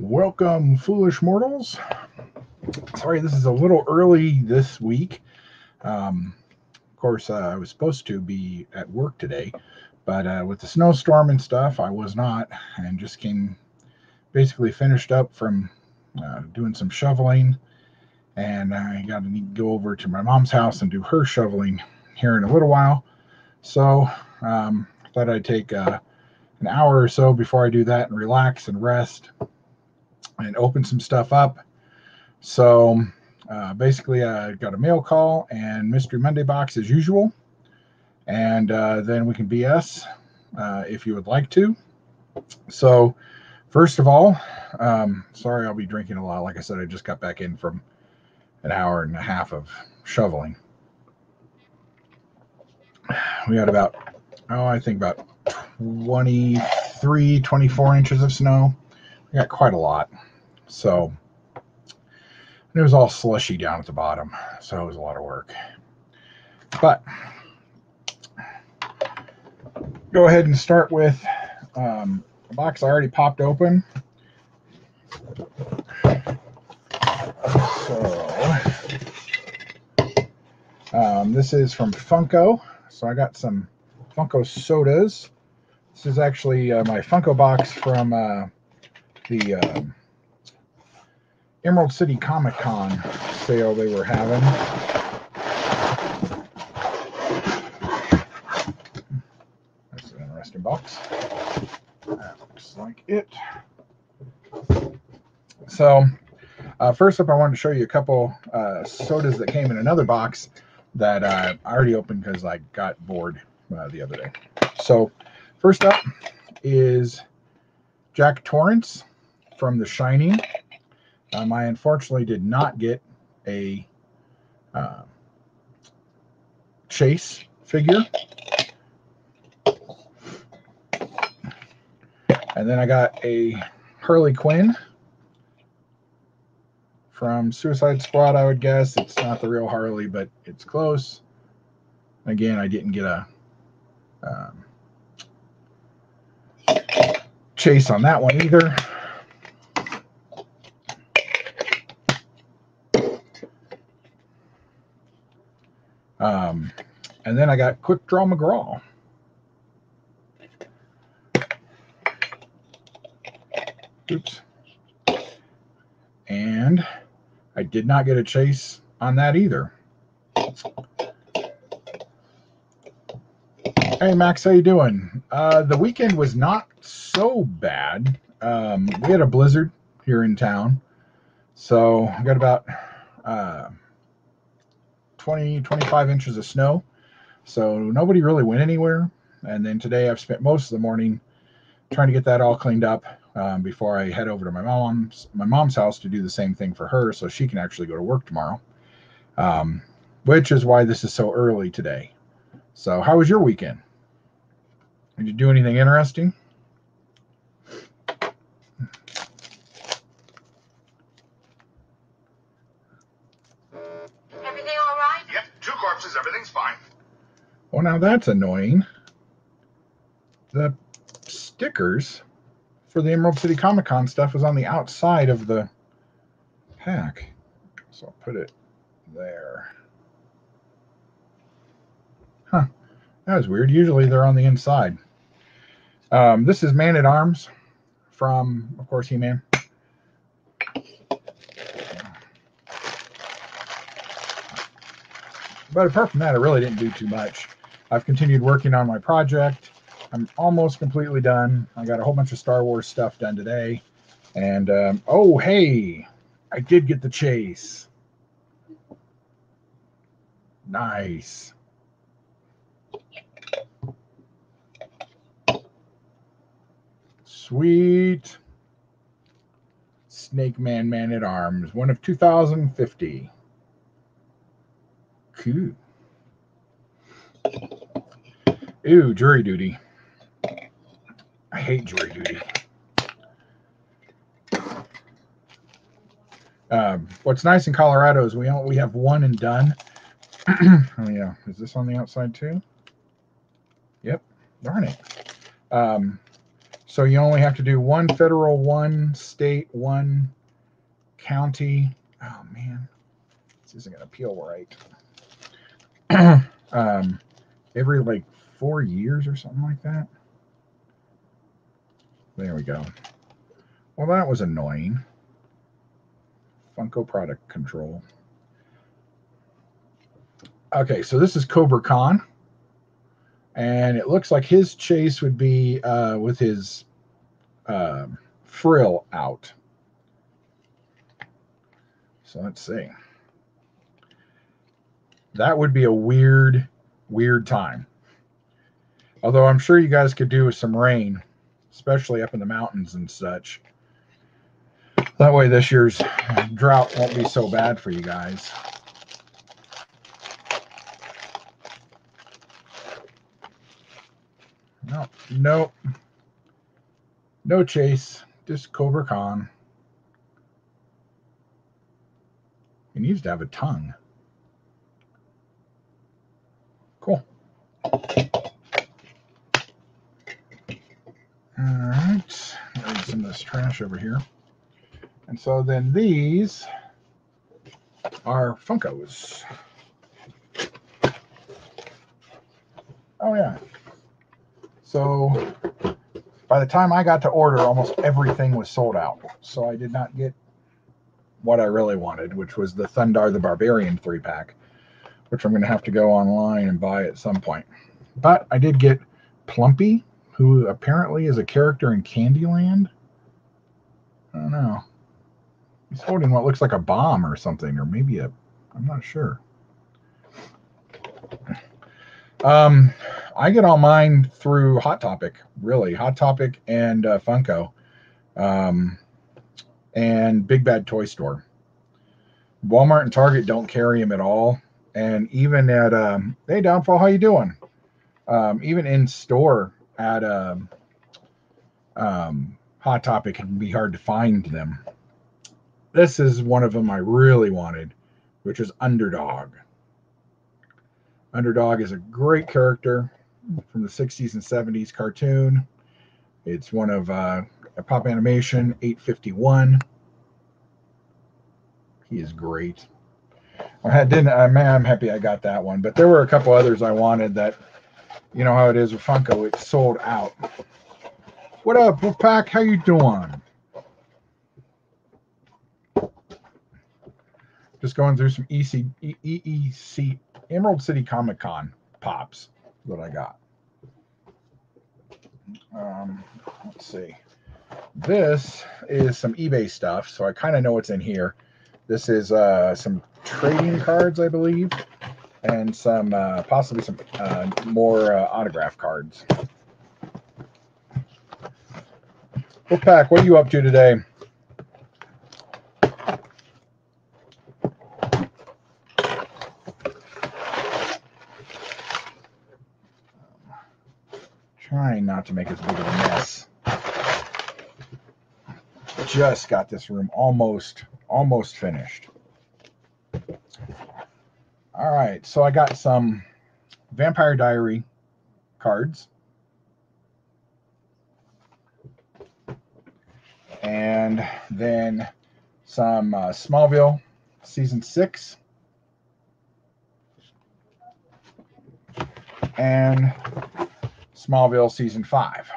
Welcome, foolish mortals. Sorry, this is a little early this week. Of course, I was supposed to be at work today, but with the snowstorm and stuff, I was not, and just basically finished up from doing some shoveling, and I got to go over to my mom's house and do her shoveling here in a little while. So I thought I'd take an hour or so before I do that and relax and rest and open some stuff up. So basically, I got a mail call and Mystery Monday box as usual. And then we can BS if you would like to. So first of all, sorry, I'll be drinking a lot. Like I said, I just got back in from an hour and a half of shoveling. We got about, I think about 23, 24 inches of snow. We got quite a lot. So it was all slushy down at the bottom, so it was a lot of work. But go ahead and start with a box I already popped open. So this is from Funko. So I got some Funko sodas. This is actually my Funko box from the Emerald City Comic Con sale they were having. That's an interesting box. That looks like it. So first up, I wanted to show you a couple sodas that came in another box that I already opened because I got bored the other day. So first up is Jack Torrance from The Shining. I unfortunately did not get a Chase figure. And then I got a Harley Quinn from Suicide Squad, I would guess. It's not the real Harley, but it's close. Again, I didn't get a Chase on that one either. And then I got Quick Draw McGraw. Oops. And I did not get a Chase on that either. Hey, Max, how you doing? The weekend was not so bad. We had a blizzard here in town. So I got about 20, 25 inches of snow. So nobody really went anywhere. And then today I've spent most of the morning trying to get that all cleaned up before I head over to my mom's house to do the same thing for her so she can actually go to work tomorrow, which is why this is so early today. So how was your weekend? Did you do anything interesting? Everything all right? Yep, 2 corpses, everything's fine. Well, now that's annoying. The stickers for the Emerald City Comic Con stuff was on the outside of the pack. So I'll put it there. Huh. That was weird. Usually they're on the inside. This is Man at Arms from, of course, He-Man. But apart from that, I really didn't do too much. I've continued working on my project. I'm almost completely done. I got a whole bunch of Star Wars stuff done today. And, oh, hey, I did get the Chase. Nice. Sweet. Snake Man, Man at Arms. One of 2050. Cool. Ew, jury duty. I hate jury duty. What's nice in Colorado is we have one and done. Oh yeah, is this on the outside too? Yep. Darn it. So you only have to do one federal, one state, one county. Oh man, this isn't going to peel right. Every like 4 years or something like that. There we go. Well, that was annoying. Funko product control. Okay, so this is Cobra Khan. And it looks like his chase would be with his frill out. So let's see. That would be a weird, weird time. Although I'm sure you guys could do with some rain, especially up in the mountains and such. That way this year's drought won't be so bad for you guys. No, no chase, just Cobra Khan. He needs to have a tongue. Cool. All right, there's some of this trash over here. And so then these are Funkos. Oh yeah. So by the time I got to order, almost everything was sold out. So I did not get what I really wanted, which was the Thundar the Barbarian 3-pack, which I'm going to have to go online and buy at some point. But I did get Plumpy, who apparently is a character in Candyland. I don't know. He's holding what looks like a bomb or something, or maybe I'm not sure. I get all mine through Hot Topic, really. Hot Topic and Funko. And Big Bad Toy Store. Walmart and Target don't carry them at all. And even at, hey, Downfall, how you doing? Even in store at Hot Topic, it can be hard to find them. This is one of them I really wanted, which is Underdog. Underdog is a great character from the 60s and 70s cartoon. It's one of Pop Animation 851. He is great. I'm happy I got that one, but there were a couple others I wanted that, you know how it is with Funko, it's sold out. What up, Wolfpack? How you doing? Just going through some EEC Emerald City Comic Con pops that I got. Let's see. This is some eBay stuff, so I kind of know what's in here. This is some trading cards, I believe, and some possibly some more autograph cards. Wolfpack, what are you up to today? Trying not to make as big of a mess. Just got this room almost finished. All right, so I got some Vampire Diary cards. And then some Smallville Season 6. And Smallville Season 5.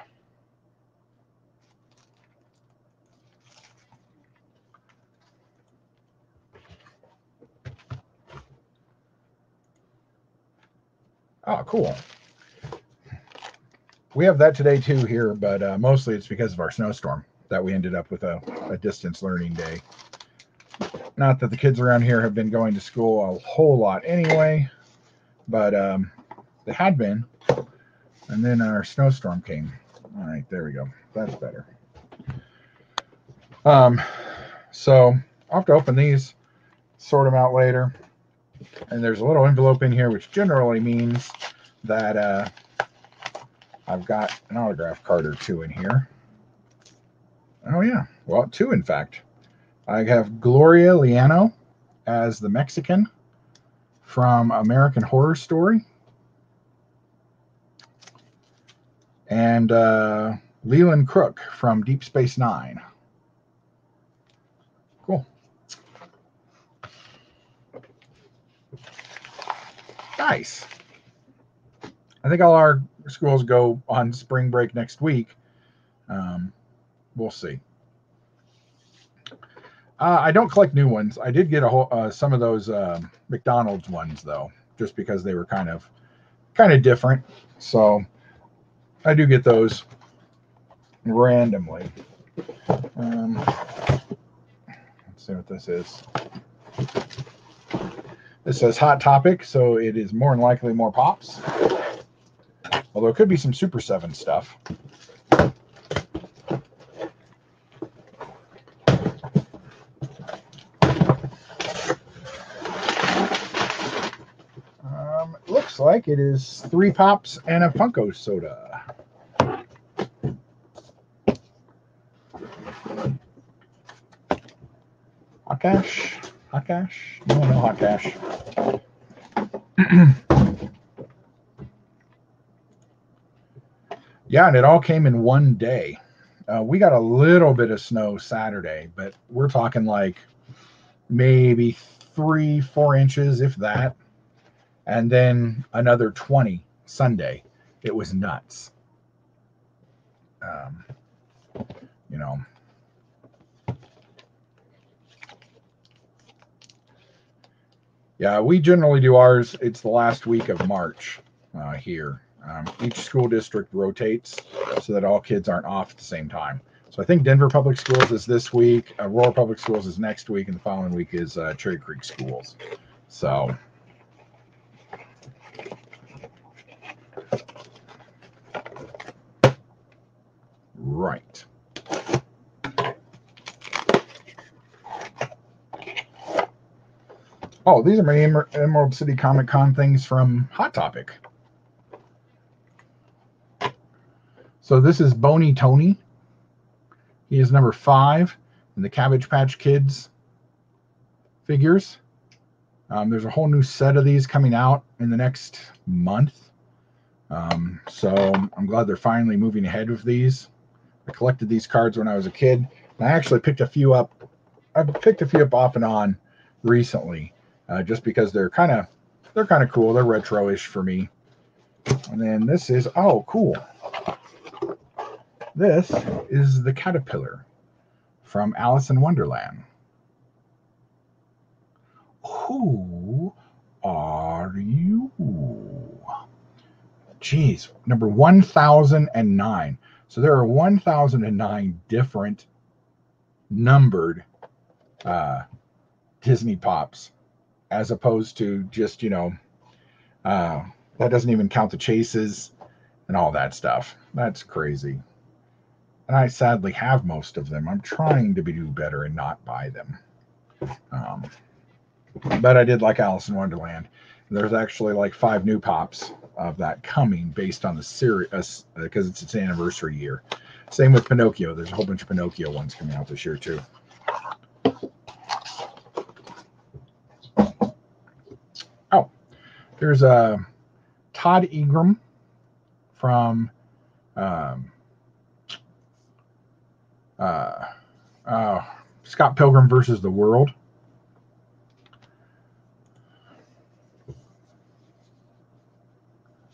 Oh, cool. We have that today too here, but mostly it's because of our snowstorm that we ended up with a distance learning day. Not that the kids around here have been going to school a whole lot anyway, but they had been. And then our snowstorm came. All right, there we go. That's better. So I'll have to open these, sort them out later. And there's a little envelope in here, which generally means that I've got an autograph card or two in here. Oh, yeah. Well, two, in fact. I have Gloria Liano as the Mexican from American Horror Story. And Leland Crook from Deep Space Nine. Cool. Nice. I think all our schools go on spring break next week. We'll see. I don't collect new ones. I did get some of those McDonald's ones though, just because they were kind of different. So I do get those randomly. Let's see what this is. This says Hot Topic, so it is more than likely more Pops. Although it could be some Super 7 stuff. Looks like it is 3 Pops and a Funko soda. Hot Cash? Hot Cash? No, Hot Cash. Yeah, and it all came in one day. We got a little bit of snow Saturday, but we're talking like maybe 3-4 inches, if that. And then another 20 Sunday. It was nuts. You know. Yeah, we generally do ours. It's the last week of March here. Each school district rotates so that all kids aren't off at the same time. So I think Denver Public Schools is this week, Aurora Public Schools is next week, and the following week is Cherry Creek Schools. So right. Oh, these are my Emerald City Comic Con things from Hot Topic. So this is Boney Tony. He is number 5 in the Cabbage Patch Kids figures. There's a whole new set of these coming out in the next month. So I'm glad they're finally moving ahead with these. I collected these cards when I was a kid. And I actually picked a few up. I picked a few up off and on recently, just because they're kind of cool. They're retro-ish for me. And then this is cool. This is the Caterpillar from Alice in Wonderland. Who are you? Geez, number 1009. So there are 1009 different numbered Disney Pops, as opposed to just, that doesn't even count the chases and all that stuff. That's crazy. And I sadly have most of them. I'm trying to do better and not buy them. But I did like Alice in Wonderland. There's actually like 5 new Pops of that coming based on the series, because it's its anniversary year. Same with Pinocchio. There's a whole bunch of Pinocchio ones coming out this year too. Oh, there's a Todd Ingram from Scott Pilgrim versus the World.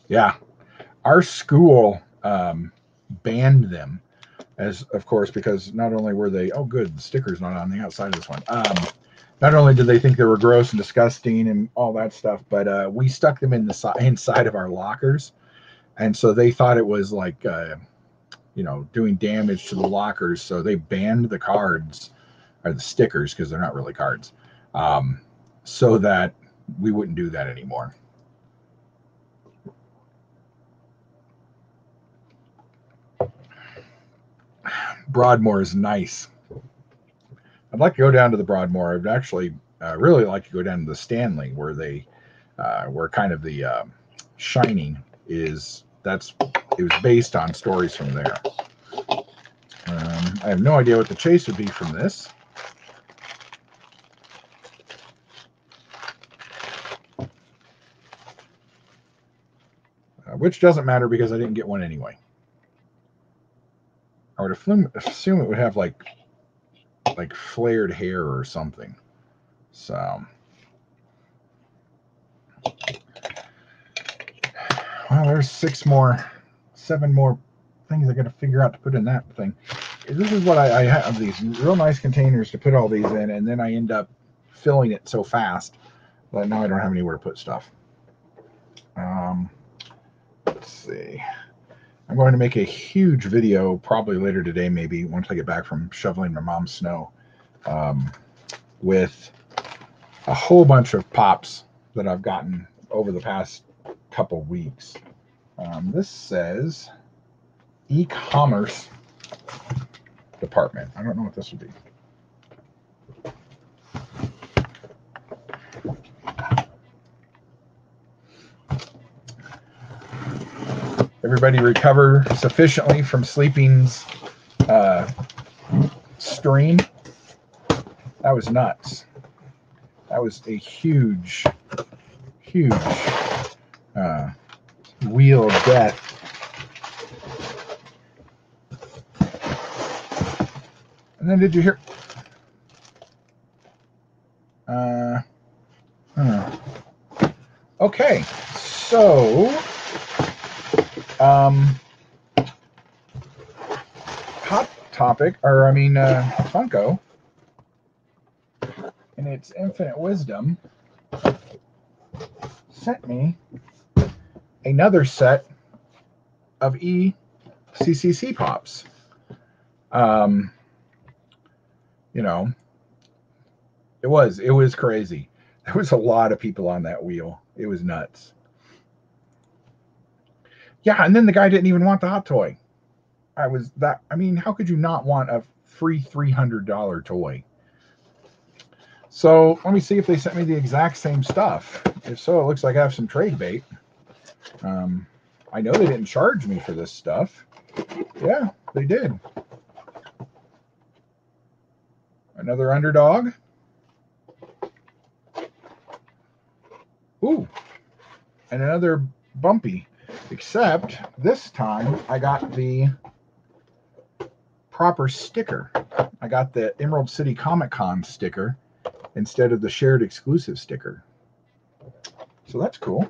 Yeah, our school banned them, as of course, because not only were they the sticker's not on the outside of this one. Not only did they think they were gross and disgusting and all that stuff, but we stuck them in the inside of our lockers, and so they thought it was like doing damage to the lockers. So they banned the cards or the stickers, because they're not really cards, so that we wouldn't do that anymore. Broadmoor is nice. I'd like to go down to the Broadmoor. I'd actually really like to go down to the Stanley, where they where kind of the Shining is. It was based on stories from there. I have no idea what the chase would be from this. Which doesn't matter because I didn't get one anyway. I would assume it would have like flared hair or something. So, well, there's 7 more things I got to figure out to put in that thing. This is what I have, these real nice containers to put all these in, and then I end up filling it so fast that now I don't have anywhere to put stuff. Let's see. I'm going to make a huge video probably later today, maybe once I get back from shoveling my mom's snow, with a whole bunch of pops that I've gotten over the past couple weeks. This says e-commerce department. I don't know what this would be. Everybody recover sufficiently from sleeping's strain. That was nuts. That was a huge wheel of death. And then did you hear? Okay, so Hot Topic, or I mean Funko, in its infinite wisdom, sent me another set of ECCC pops. You know, it was crazy. There was a lot of people on that wheel. It was nuts. Yeah, and then the guy didn't even want the hot toy. I mean, how could you not want a free $300 toy? So let me see if they sent me the exact same stuff. If so, it looks like I have some trade bait. I know they didn't charge me for this stuff. Yeah, they did. Another underdog. Ooh, and another bumpy. Except this time I got the proper sticker. I got the Emerald City Comic Con sticker instead of the shared exclusive sticker. So that's cool.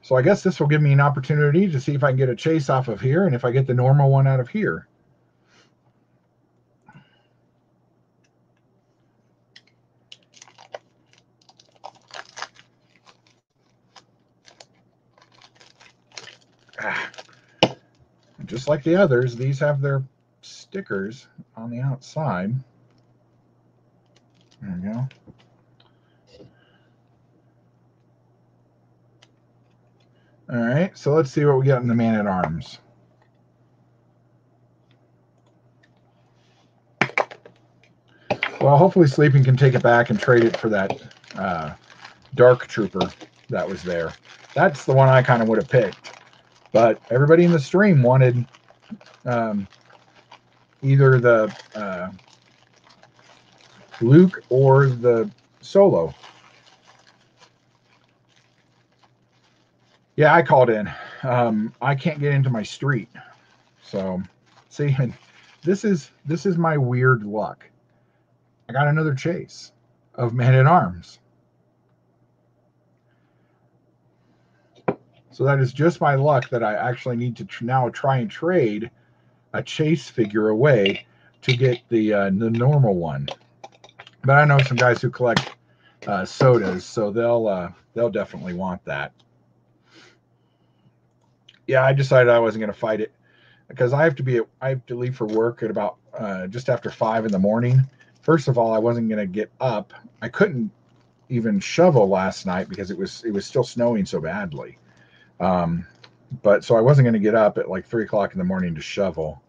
So I guess this will give me an opportunity to see if I can get a chase off of here and if I get the normal one out of here. Just like the others, these have their stickers on the outside. There we go. All right, so let's see what we got in the Man-at-Arms. Well, hopefully Sleeping can take it back and trade it for that Dark Trooper that was there. That's the one I kind of would have picked. But everybody in the stream wanted either the Luke or the Solo. Yeah, I called in. I can't get into my street. So, see, this is my weird luck. I got another chase of Man-at-Arms. So that is just my luck that I actually need to now try and trade a chase figure away to get the normal one. But I know some guys who collect sodas, so they'll definitely want that. Yeah, I decided I wasn't going to fight it because I have to leave for work at about just after 5 in the morning. First of all, I wasn't going to get up. I couldn't even shovel last night because it was still snowing so badly. But so I wasn't going to get up at like 3 o'clock in the morning to shovel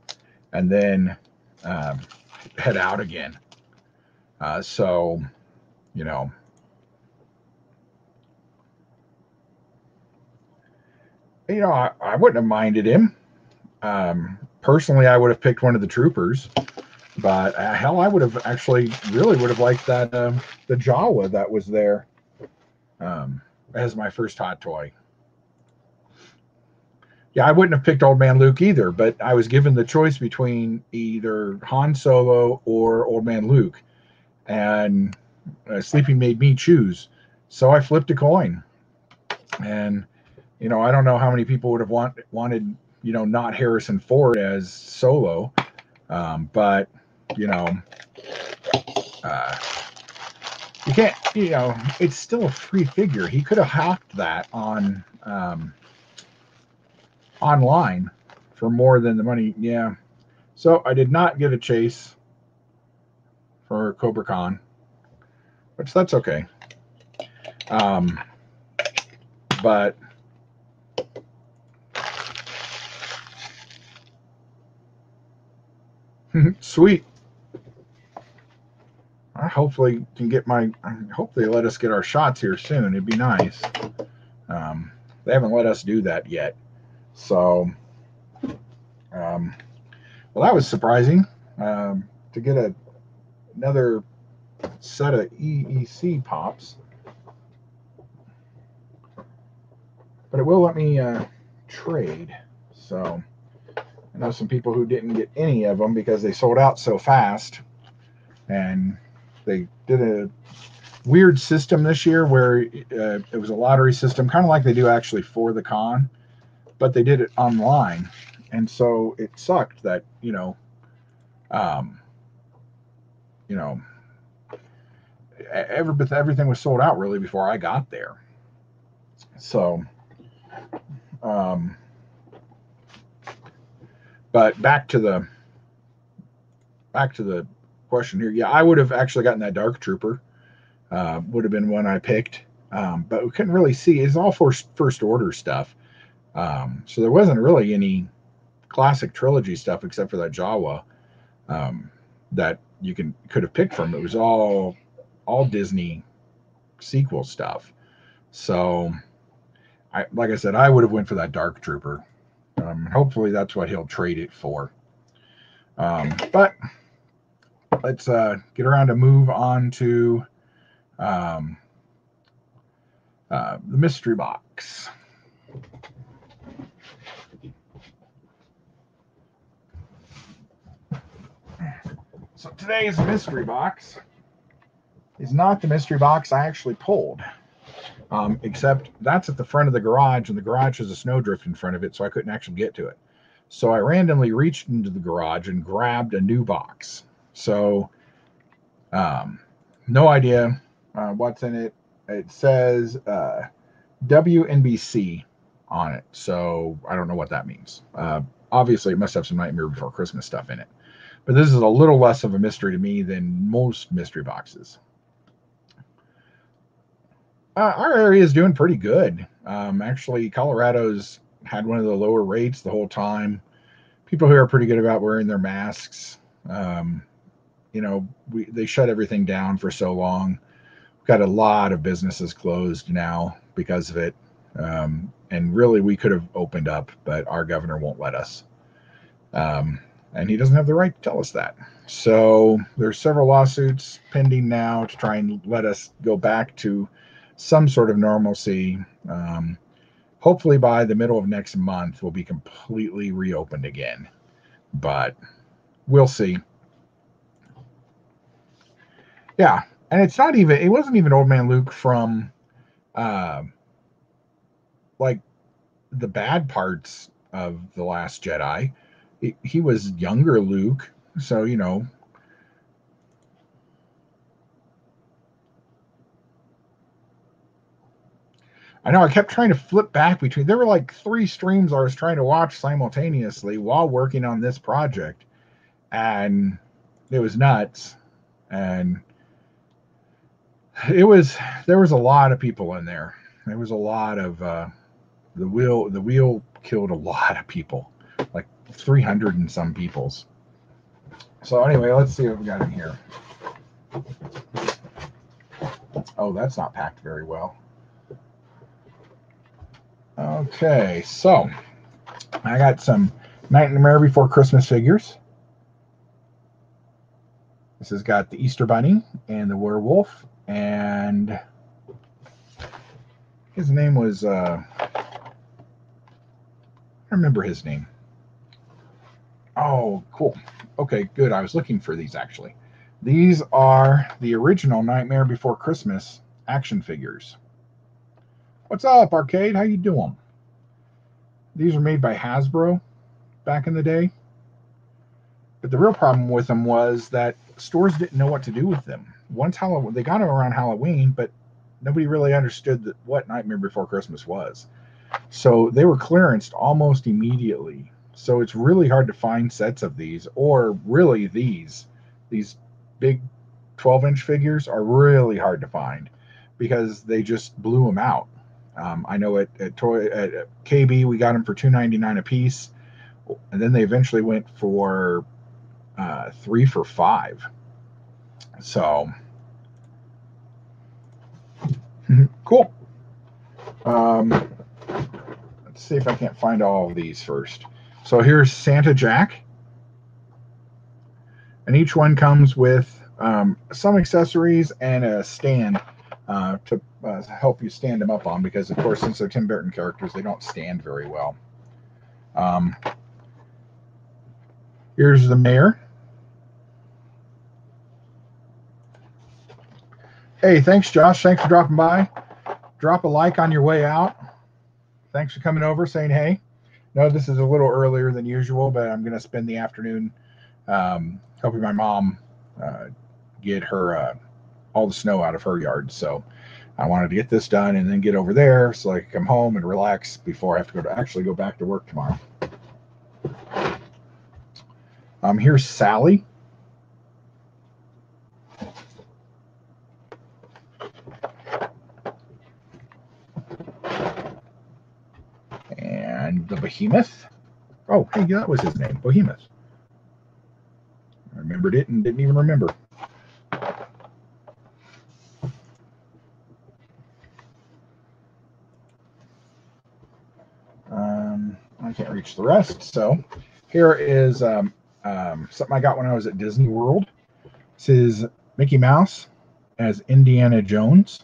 and then head out again. So, you know, I wouldn't have minded him. Personally, I would have picked one of the troopers, but hell, I would have actually really would have liked that the Jawa that was there as my first hot toy. Yeah, I wouldn't have picked Old Man Luke either, but I was given the choice between either Han Solo or Old Man Luke, and Sleeping made me choose. So I flipped a coin, and I don't know how many people would have wanted not Harrison Ford as Solo, but you know uh, you can't it's still a free figure. He could have hacked that on online for more than the money. Yeah. So I did not get a chase for Cobra Khan, which that's okay. But sweet. I hopefully can get hopefully let us get our shots here soon. It'd be nice. They haven't let us do that yet. So, well, that was surprising to get another set of EEC pops. But it will let me trade. So, I know some people who didn't get any of them because they sold out so fast. And they did a weird system this year where it was a lottery system, kind of like they do actually for the con, but they did it online. And so it sucked that, everything was sold out really before I got there. So, but back to the question here. Yeah, I would have actually gotten that Dark Trooper. Would have been one I picked, but we couldn't really see. It's all for first order stuff, so there wasn't really any classic trilogy stuff except for that Jawa that you could have picked from. It was all Disney sequel stuff. So, like I said, I would have went for that Dark Trooper. Hopefully, that's what he'll trade it for. But let's get around to move on to the mystery box. So today's mystery box is not the mystery box I actually pulled, except that's at the front of the garage, and the garage has a snowdrift in front of it, so I couldn't actually get to it. So I randomly reached into the garage and grabbed a new box. So no idea what's in it. It says WNBC on it, so I don't know what that means. Obviously, it must have some Nightmare Before Christmas stuff in it. But this is a little less of a mystery to me than most mystery boxes. Our area is doing pretty good. Actually, Colorado's had one of the lower rates the whole time. People here are pretty good about wearing their masks. They shut everything down for so long. We've got a lot of businesses closed now because of it. And really, we could have opened up, but our governor won't let us. And he doesn't have the right to tell us that. So there's several lawsuits pending now to try and let us go back to some sort of normalcy. Hopefully by the middle of next month, we'll be completely reopened again. But we'll see. Yeah. And it wasn't even Old Man Luke from like the bad parts of The Last Jedi. He was younger Luke, so I know I kept trying to flip back between. There were like 3 streams I was trying to watch simultaneously while working on this project, and it was nuts. And there was a lot of people in there. There was a lot of the wheel killed a lot of people, like 300 and some peoples. So anyway, let's see what we got in here. Oh, that's not packed very well. Okay, so I got some Nightmare Before Christmas figures. This has got the Easter Bunny and the werewolf, and his name was I remember his name. Oh, cool. Okay, good. I was looking for these actually. These are the original Nightmare Before Christmas action figures. What's up, Arcade? How you doing? These were made by Hasbro back in the day. But the real problem with them was that stores didn't know what to do with them. Once Halloween, they got them around Halloween, but nobody really understood what Nightmare Before Christmas was. So they were clearanced almost immediately. So it's really hard to find sets of these, or really these big 12-inch figures are really hard to find because they just blew them out. I know at KB we got them for $2.99 a piece, and then they eventually went for 3 for $5. So cool. Let's see if I can't find all of these first. So here's Santa Jack, and each one comes with some accessories and a stand to help you stand them up on, because of course, since they're Tim Burton characters, they don't stand very well. Here's the mayor. Hey, thanks, Josh. Thanks for dropping by. Drop a like on your way out. Thanks for coming over, saying hey. No, this is a little earlier than usual, but I'm going to spend the afternoon helping my mom get her all the snow out of her yard. So I wanted to get this done and then get over there so I can come home and relax before I have to actually go back to work tomorrow. Here's Sally. And the Behemoth. Oh, hey, that was his name, Behemoth. I remembered it and didn't even remember. I can't reach the rest. So here is something I got when I was at Disney World. This is Mickey Mouse as Indiana Jones.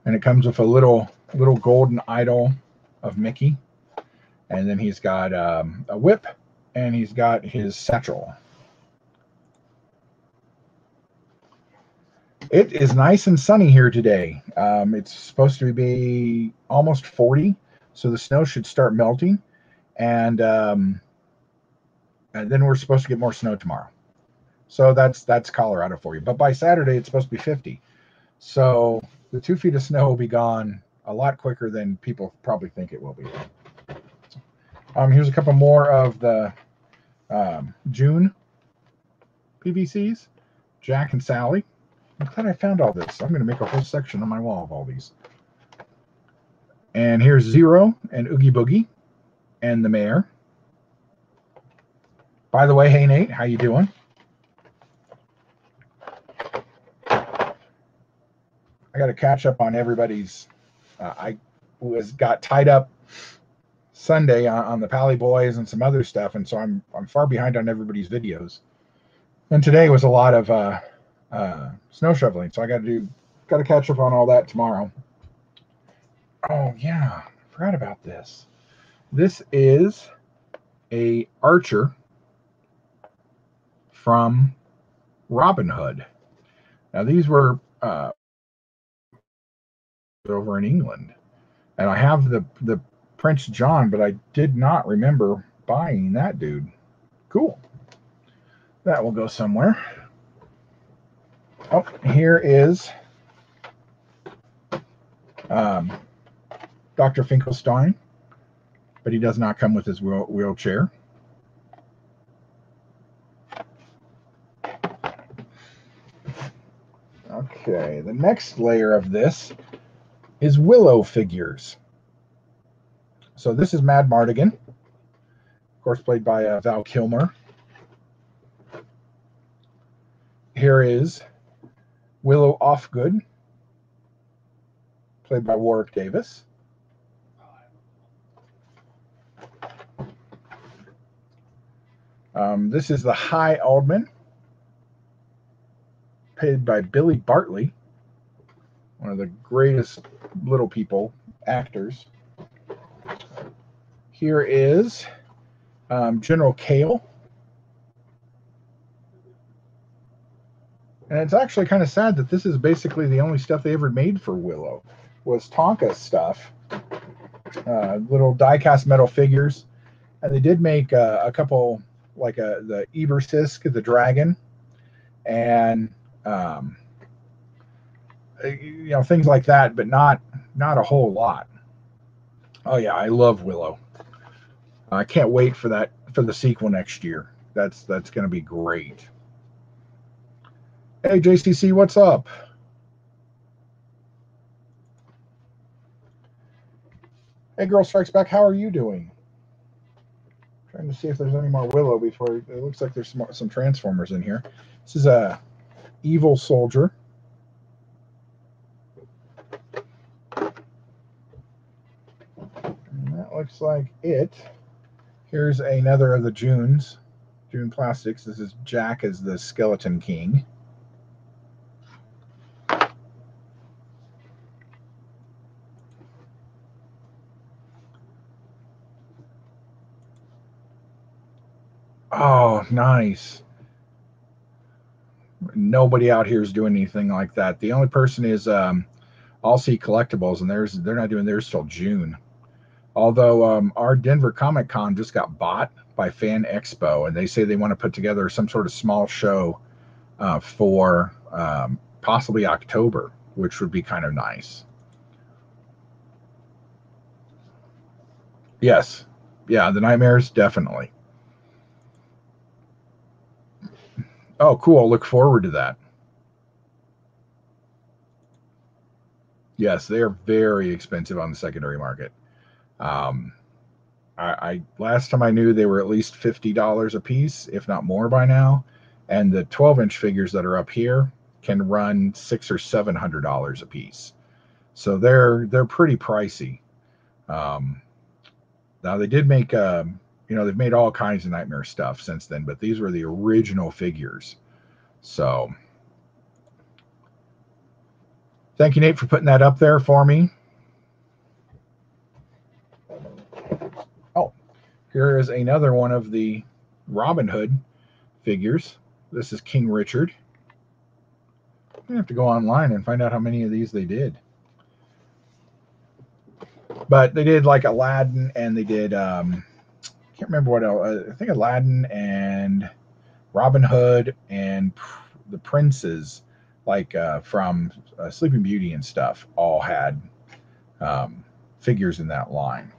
And it comes with a little golden idol of Mickey. And then he's got a whip, and he's got his satchel. It is nice and sunny here today. It's supposed to be almost 40, so the snow should start melting. And then we're supposed to get more snow tomorrow. So that's Colorado for you. But by Saturday, it's supposed to be 50. So the 2 feet of snow will be gone a lot quicker than people probably think it will be. Here's a couple more of the June PVCs, Jack and Sally. I'm glad I found all this. I'm going to make a whole section on my wall of all these. And here's Zero and Oogie Boogie and the mayor. By the way, hey Nate, how you doing? I got to catch up on everybody's. I got tied up Sunday on the Pally Boys and some other stuff, and so I'm far behind on everybody's videos. And today was a lot of snow shoveling, so I got to catch up on all that tomorrow. Oh yeah, I forgot about this. This is a archer from Robin Hood. Now these were over in England, and I have the Prince John, but I did not remember buying that dude. Cool. That will go somewhere. Oh, here is Dr. Finkelstein, but he does not come with his wheelchair. Okay, the next layer of this is Willow figures. So this is Mad Mardigan, of course, played by Val Kilmer. Here is Willow Offgood, played by Warwick Davis. This is the High Aldman, played by Billy Bartley, one of the greatest little people actors. Here is General Kale. And it's actually kind of sad that this is basically the only stuff they ever made for Willow, was Tonka stuff. Little die-cast metal figures. And they did make a couple, like the Ebersisk, the dragon, and things like that, but not a whole lot. Oh yeah, I love Willow. I can't wait for the sequel next year. That's going to be great. Hey JCC, what's up? Hey Girl Strikes Back, how are you doing? Trying to see if there's any more Willow before it looks like there's some Transformers in here. This is a Evil Soldier. And that looks like it. Here's another of the June Plastics. This is Jack as the Skeleton King. Oh, nice. Nobody out here is doing anything like that. The only person is All See Collectibles, and they're not doing theirs till June. Although our Denver Comic Con just got bought by Fan Expo, and they say they want to put together some sort of small show for possibly October, which would be kind of nice. Yes. Yeah, the Nightmares, definitely. Oh, cool. Look forward to that. Yes, they are very expensive on the secondary market. I last time I knew they were at least $50 a piece, if not more by now. And the 12-inch figures that are up here can run $600 or $700 a piece. So they're pretty pricey. Now they did make they've made all kinds of Nightmare stuff since then, but these were the original figures. So thank you, Nate, for putting that up there for me. Oh, here is another one of the Robin Hood figures. This is King Richard. I'm gonna have to go online and find out how many of these they did. But they did like Aladdin, and they did can't remember what else. I think Aladdin and Robin Hood and the princes, like from Sleeping Beauty and stuff, all had figures in that line.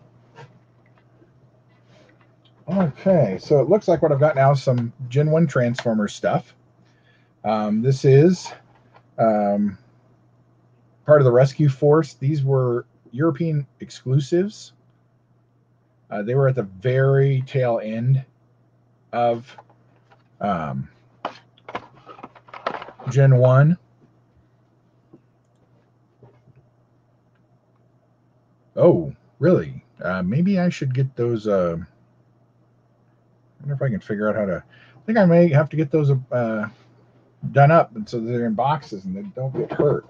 Okay, so it looks like what I've got now is some Gen 1 Transformers stuff. This is part of the Rescue Force. These were European exclusives. They were at the very tail end of Gen 1. Oh, really? Maybe I should get those. I wonder if I can figure out how to. I think I may have to get those done up, and so they're in boxes and they don't get hurt.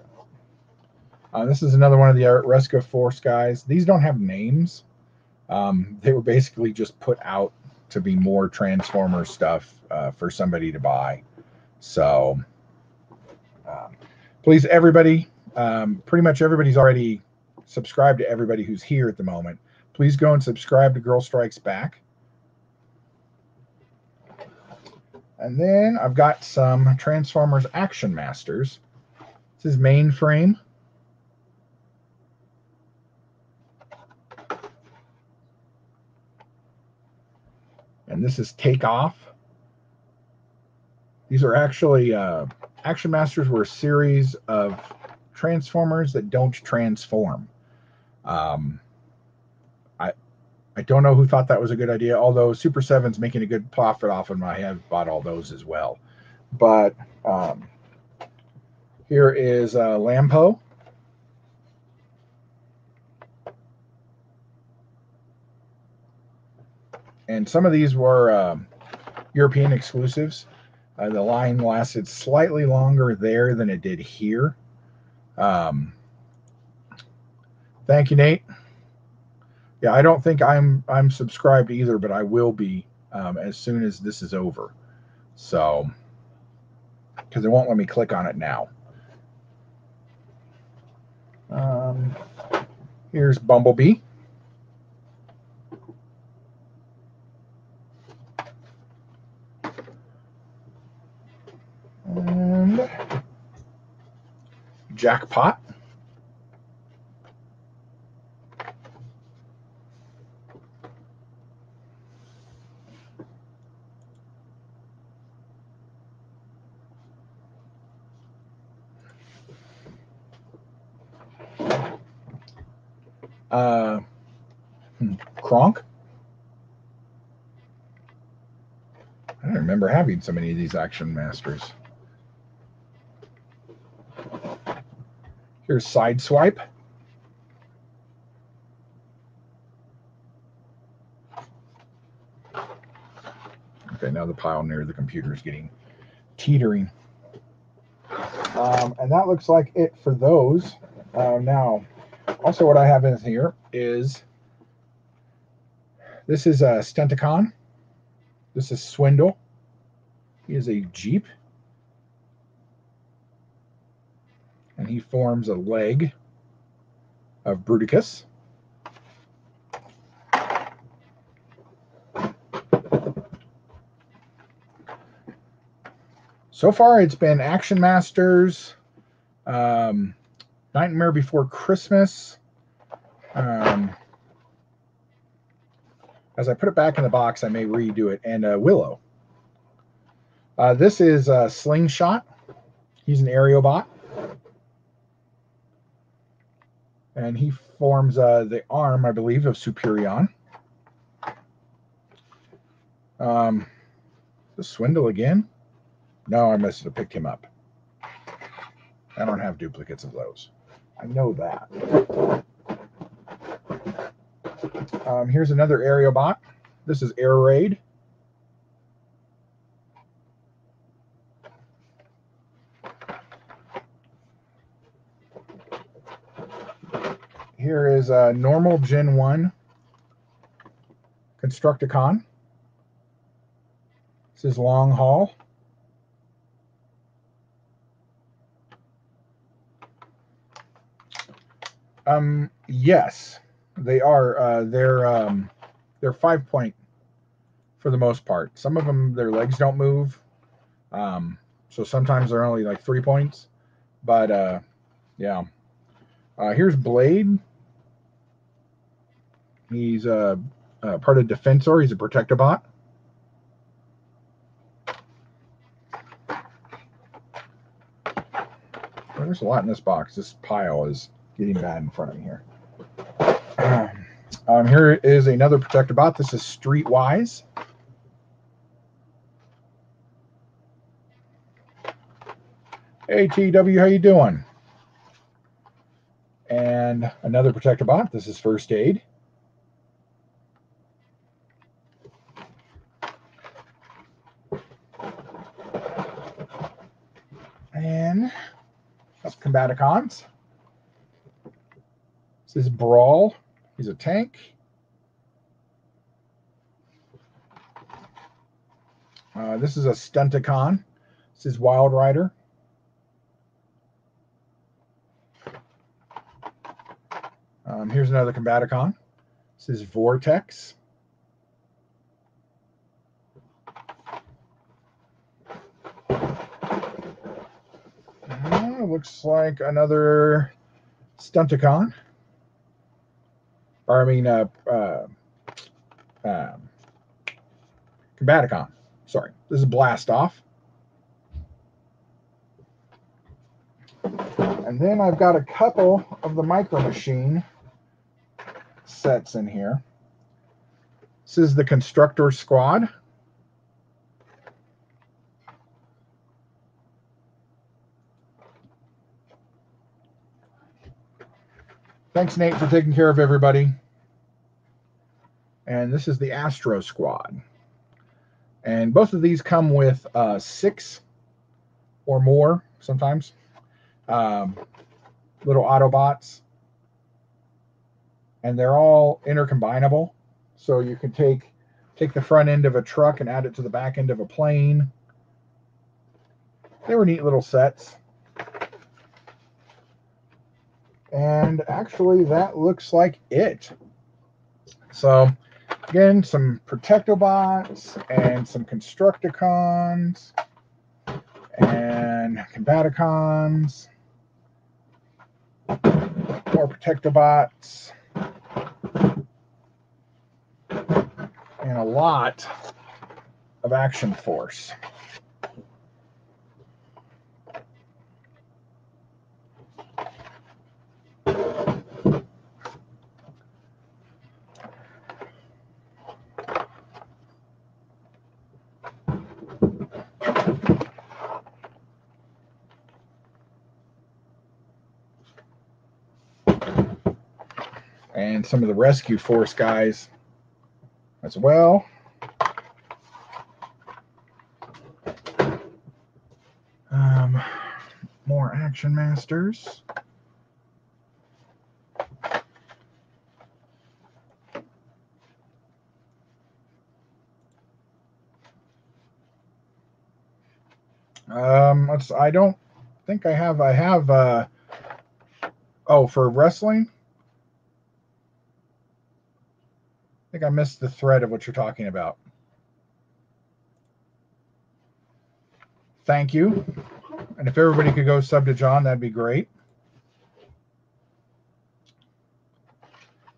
This is another one of the Rescue Force guys. These don't have names. They were basically just put out to be more Transformer stuff for somebody to buy. So please, everybody, pretty much everybody's already subscribed to everybody who's here at the moment. Please go and subscribe to Girl Strikes Back. And then I've got some Transformers Action Masters. This is Mainframe. And this is Takeoff. These are actually Action Masters were a series of Transformers that don't transform. I don't know who thought that was a good idea, although Super 7's making a good profit off of them. I have bought all those as well. But here is Lampo. And some of these were European exclusives. The line lasted slightly longer there than it did here. Thank you, Nate. Yeah, I don't think I'm subscribed either, but I will be as soon as this is over. So, because it won't let me click on it now. Here's Bumblebee. And Jackpot. Kronk. I don't remember having so many of these Action Masters. Here's Sideswipe. Okay, now the pile near the computer is getting teetering. And that looks like it for those. Now, also what I have in here is, this is a Stunticon. This is Swindle. He is a Jeep. And he forms a leg of Bruticus. So far, it's been Action Masters, Nightmare Before Christmas. As I put it back in the box, I may redo it, and Willow. This is Slingshot. He's an Aeriobot. And he forms the arm, I believe, of Superion. The Swindle again. No, I must have picked him up. I don't have duplicates of those. I know that. Here's another Aeriobot. This is Air Raid. Here is a normal Gen 1 Constructicon. This is Long Haul. Yes, they are. They're 5-point for the most part. Some of them, their legs don't move. So sometimes they're only like 3 points. But yeah. Here's Blade. He's part of Defensor. He's a Protectobot. Well, there's a lot in this box. This pile is getting bad in front of me here. Here is another Protectobot. This is Streetwise. Hey, TW, how you doing? And another Protectobot. This is First Aid. And that's Combaticons. This is Brawl. He's a tank. This is a Stunticon. This is Wild Rider. Here's another Combaticon. This is Vortex. Looks like another Stunticon. Or I mean, Combaticon. Sorry, this is Blast Off. And then I've got a couple of the Micro Machine sets in here. This is the Constructor Squad. Thanks, Nate, for taking care of everybody. And this is the Astro Squad. And both of these come with 6 or more, sometimes, little Autobots. and they're all intercombinable. So you can take the front end of a truck and add it to the back end of a plane. They were neat little sets. And actually, that looks like it. So, again, some Protectobots and some Constructicons and Combaticons. More Protectobots. And a lot of Action Force. And some of the Rescue Force guys as well. More Action Masters. I don't think I have. Oh, for wrestling? I think I missed the thread of what you're talking about. Thank you. And if everybody could go sub to John, that'd be great.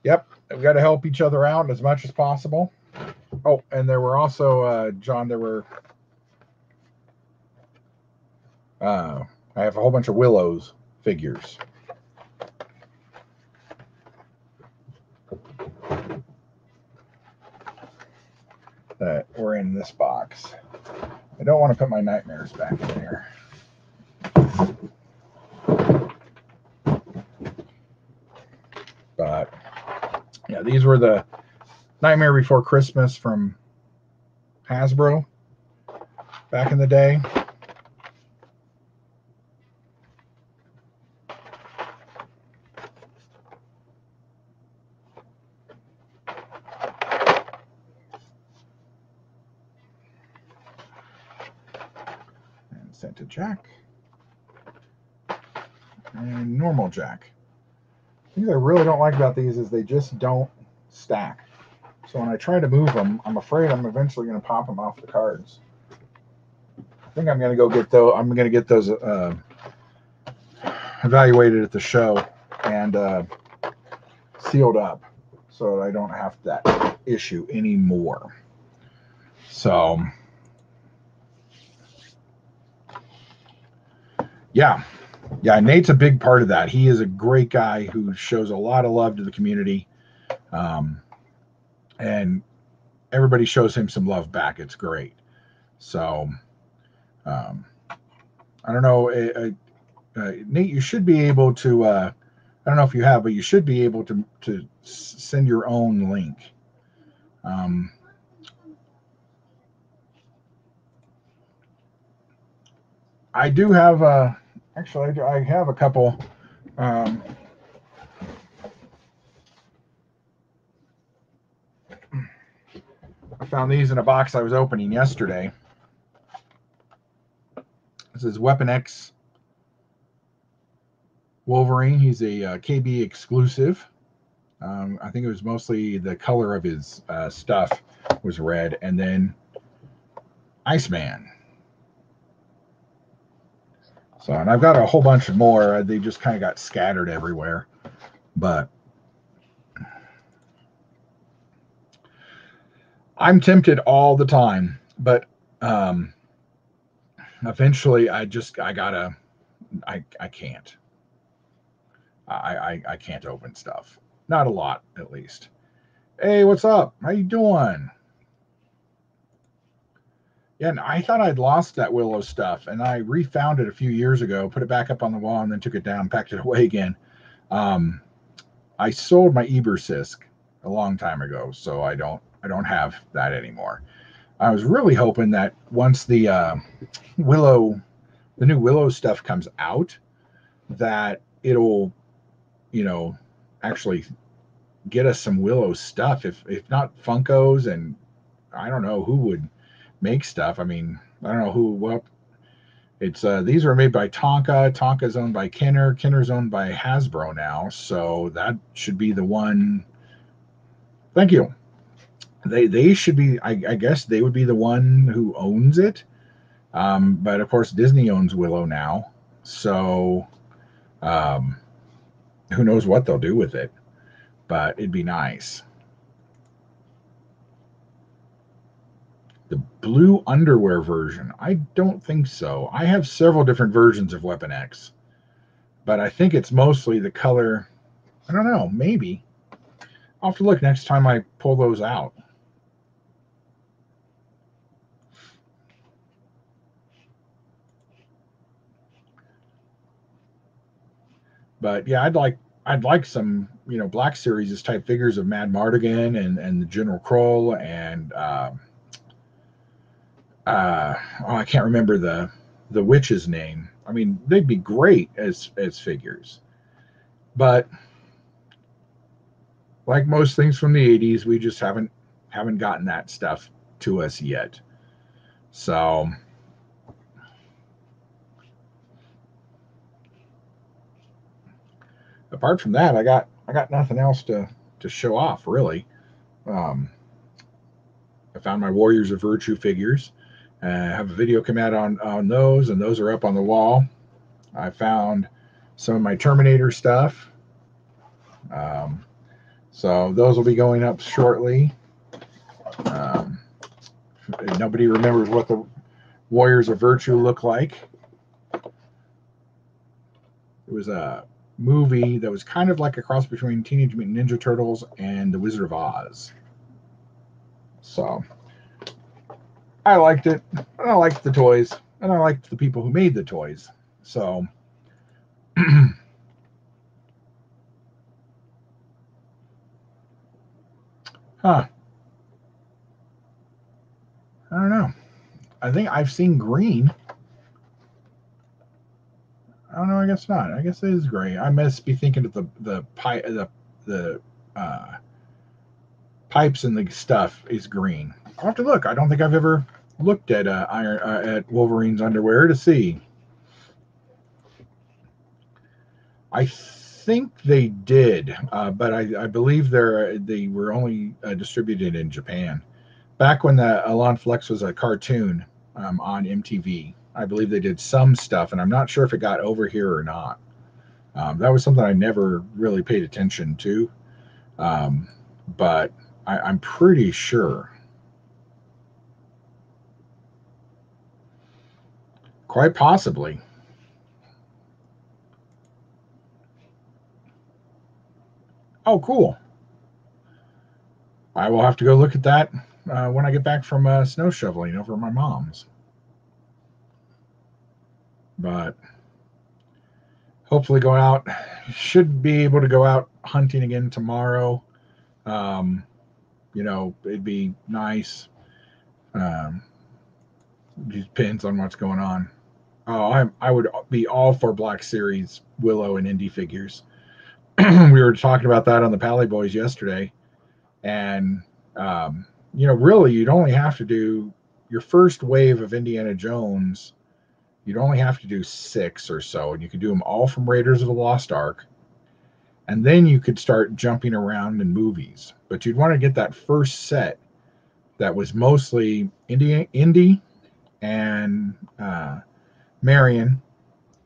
Yep, we've got to help each other out as much as possible. Oh, and there were also, John, there were, I have a whole bunch of Willows figures. That were in this box. I don't want to put my Nightmares back in there. But yeah, these were the Nightmare Before Christmas from Hasbro back in the day. And sent to Jack. And normal Jack. Things I really don't like about these is they just don't stack. So when I try to move them, I'm afraid I'm eventually going to pop them off the cards. I think I'm going to go get those. I'm going to get those evaluated at the show and sealed up, so I don't have that issue anymore. So, yeah, Nate's a big part of that. He is a great guy who shows a lot of love to the community. And everybody shows him some love back. It's great. So, I don't know, Nate, you should be able to, I don't know if you have, but you should be able to send your own link. I do have, actually, I have a couple, I found these in a box I was opening yesterday. This is Weapon X Wolverine. He's a KB exclusive. I think it was mostly the color of his stuff was red. And then Iceman. So, and I've got a whole bunch more. They just kind of got scattered everywhere. But I'm tempted all the time. But eventually I can't. I can't open stuff. Not a lot, at least. Hey, what's up? How you doing? Yeah, and I thought I'd lost that Willow stuff, and I refound it a few years ago, put it back up on the wall, and then took it down, packed it away again. I sold my Ebersisk a long time ago, so I don't have that anymore. I was really hoping that once the new Willow stuff comes out, that it'll, actually get us some Willow stuff. If not Funkos, and I don't know who would make stuff. I mean, I don't know who. Well, it's these are made by Tonka. Tonka's owned by Kenner. Kenner's owned by Hasbro now, so that should be the one. Thank you. They should be. I guess they would be the one who owns it. But of course, Disney owns Willow now, so um, who knows what they'll do with it? But it'd be nice. The blue underwear version. I don't think so. I have several different versions of Weapon X, but I think it's mostly the color. I don't know. Maybe. I'll have to look next time I pull those out. But yeah, I'd like some, Black Series type figures of Madmartigan and the General Kroll and I can't remember the witch's name. I mean, they'd be great as figures. But like most things from the 80s, we just haven't gotten that stuff to us yet. So apart from that, I got nothing else to show off really. I found my Warriors of Virtue figures. I have a video come out on those, and those are up on the wall. I found some of my Terminator stuff. So those will be going up shortly. Nobody remembers what the Warriors of Virtue look like. It was a movie that was kind of like a cross between Teenage Mutant Ninja Turtles and The Wizard of Oz. So I liked it, and I liked the toys, and I liked the people who made the toys. So I don't know. I think I've seen green. I don't know. I guess not. I guess it is gray. I must be thinking of the pipes and the stuff is green. I'll have to look. I don't think I've ever looked at at Wolverine's underwear to see. I think they did, but I believe they were only distributed in Japan. Back when the Alon Flex was a cartoon on MTV, I believe they did some stuff, and I'm not sure if it got over here or not. That was something I never really paid attention to, but I'm pretty sure. Quite possibly. Oh, cool. I will have to go look at that when I get back from snow shoveling over at my mom's. But hopefully going out. Should be able to go out hunting again tomorrow. It'd be nice. Depends on what's going on. Oh, I would be all for Black Series Willow and Indy figures. We were talking about that on the Pally Boys yesterday, and really, you'd only have to do your first wave of Indiana Jones. You'd only have to do 6 or so, and you could do them all from Raiders of the Lost Ark, and then you could start jumping around in movies. But you'd want to get that first set that was mostly Indy and Marion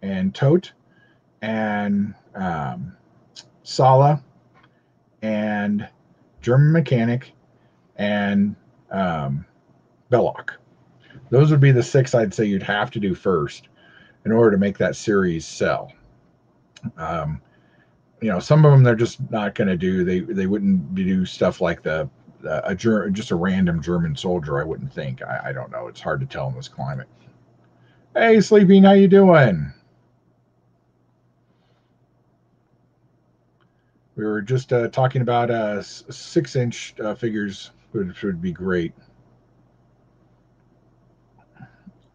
and Tote and Sala and German Mechanic and Belloc. Those would be the 6 I'd say you'd have to do first in order to make that series sell. Some of them they're just not going to do. They wouldn't do stuff like just a random German soldier. I wouldn't think. I don't know. It's hard to tell in this climate. Hey, Sleeping, how you doing? We were just talking about 6-inch figures, which would be great.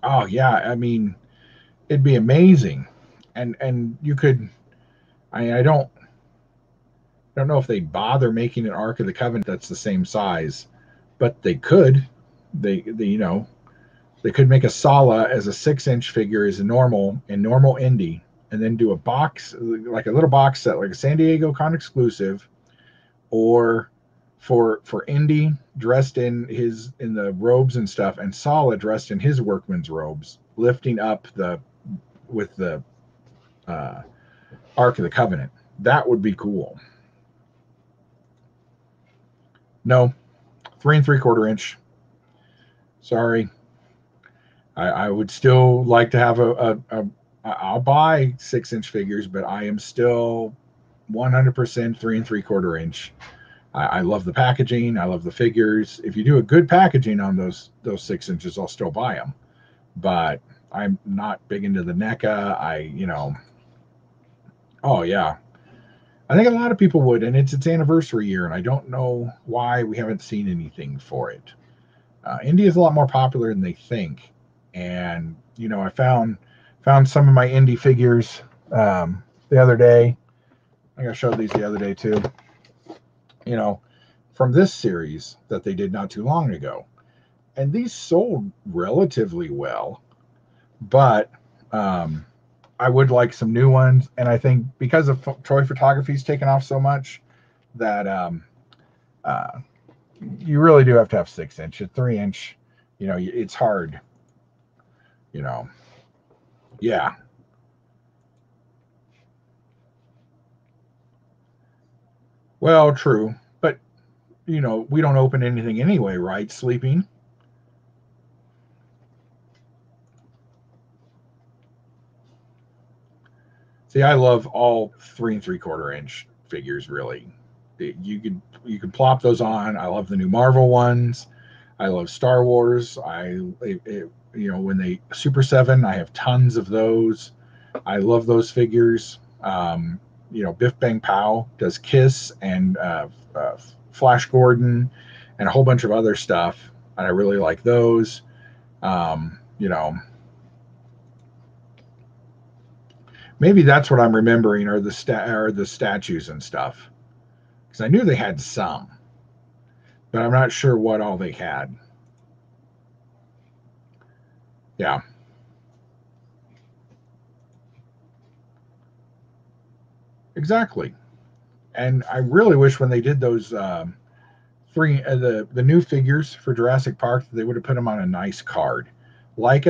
Oh yeah, I mean, it'd be amazing, and you could. I don't. I don't know if they bother making an Ark of the Covenant that's the same size, but they could. They they could make a Sala as a 6-inch figure as a normal indie, and then do a box, like a little box set, like a San Diego Con exclusive, or for Indy dressed in the robes and stuff, and Sala dressed in his workman's robes, lifting up with the Ark of the Covenant. That would be cool. No, 3 3/4 inch. Sorry. I would still like to have I'll buy 6-inch figures, but I am still 100% 3 3/4 inch. I love the packaging. I love the figures. If you do a good packaging on those 6 inches, I'll still buy them. But I'm not big into the NECA. Oh yeah. I think a lot of people would, and it's its anniversary year, and I don't know why we haven't seen anything for it. Indy is a lot more popular than they think, and I found some of my Indy figures the other day. I think I showed these the other day too. From this series that they did not too long ago, and these sold relatively well, but I would like some new ones, and I think because of Troy Photography's taken off so much that you really do have to have 6-inch. A 3-inch, it's hard. Yeah. Well, true, but we don't open anything anyway, right? Sleeping. See, I love all 3 3/4 inch figures. Really, you could plop those on. I love the new Marvel ones. I love Star Wars. When they Super 7, I have tons of those. I love those figures. Biff Bang Pow does Kiss and Flash Gordon and a whole bunch of other stuff, and I really like those. Maybe that's what I'm remembering, are the statues and stuff, because I knew they had some, but I'm not sure what all they had. Yeah. Exactly. And I really wish when they did those the new figures for Jurassic Park, they would have put them on a nice card, like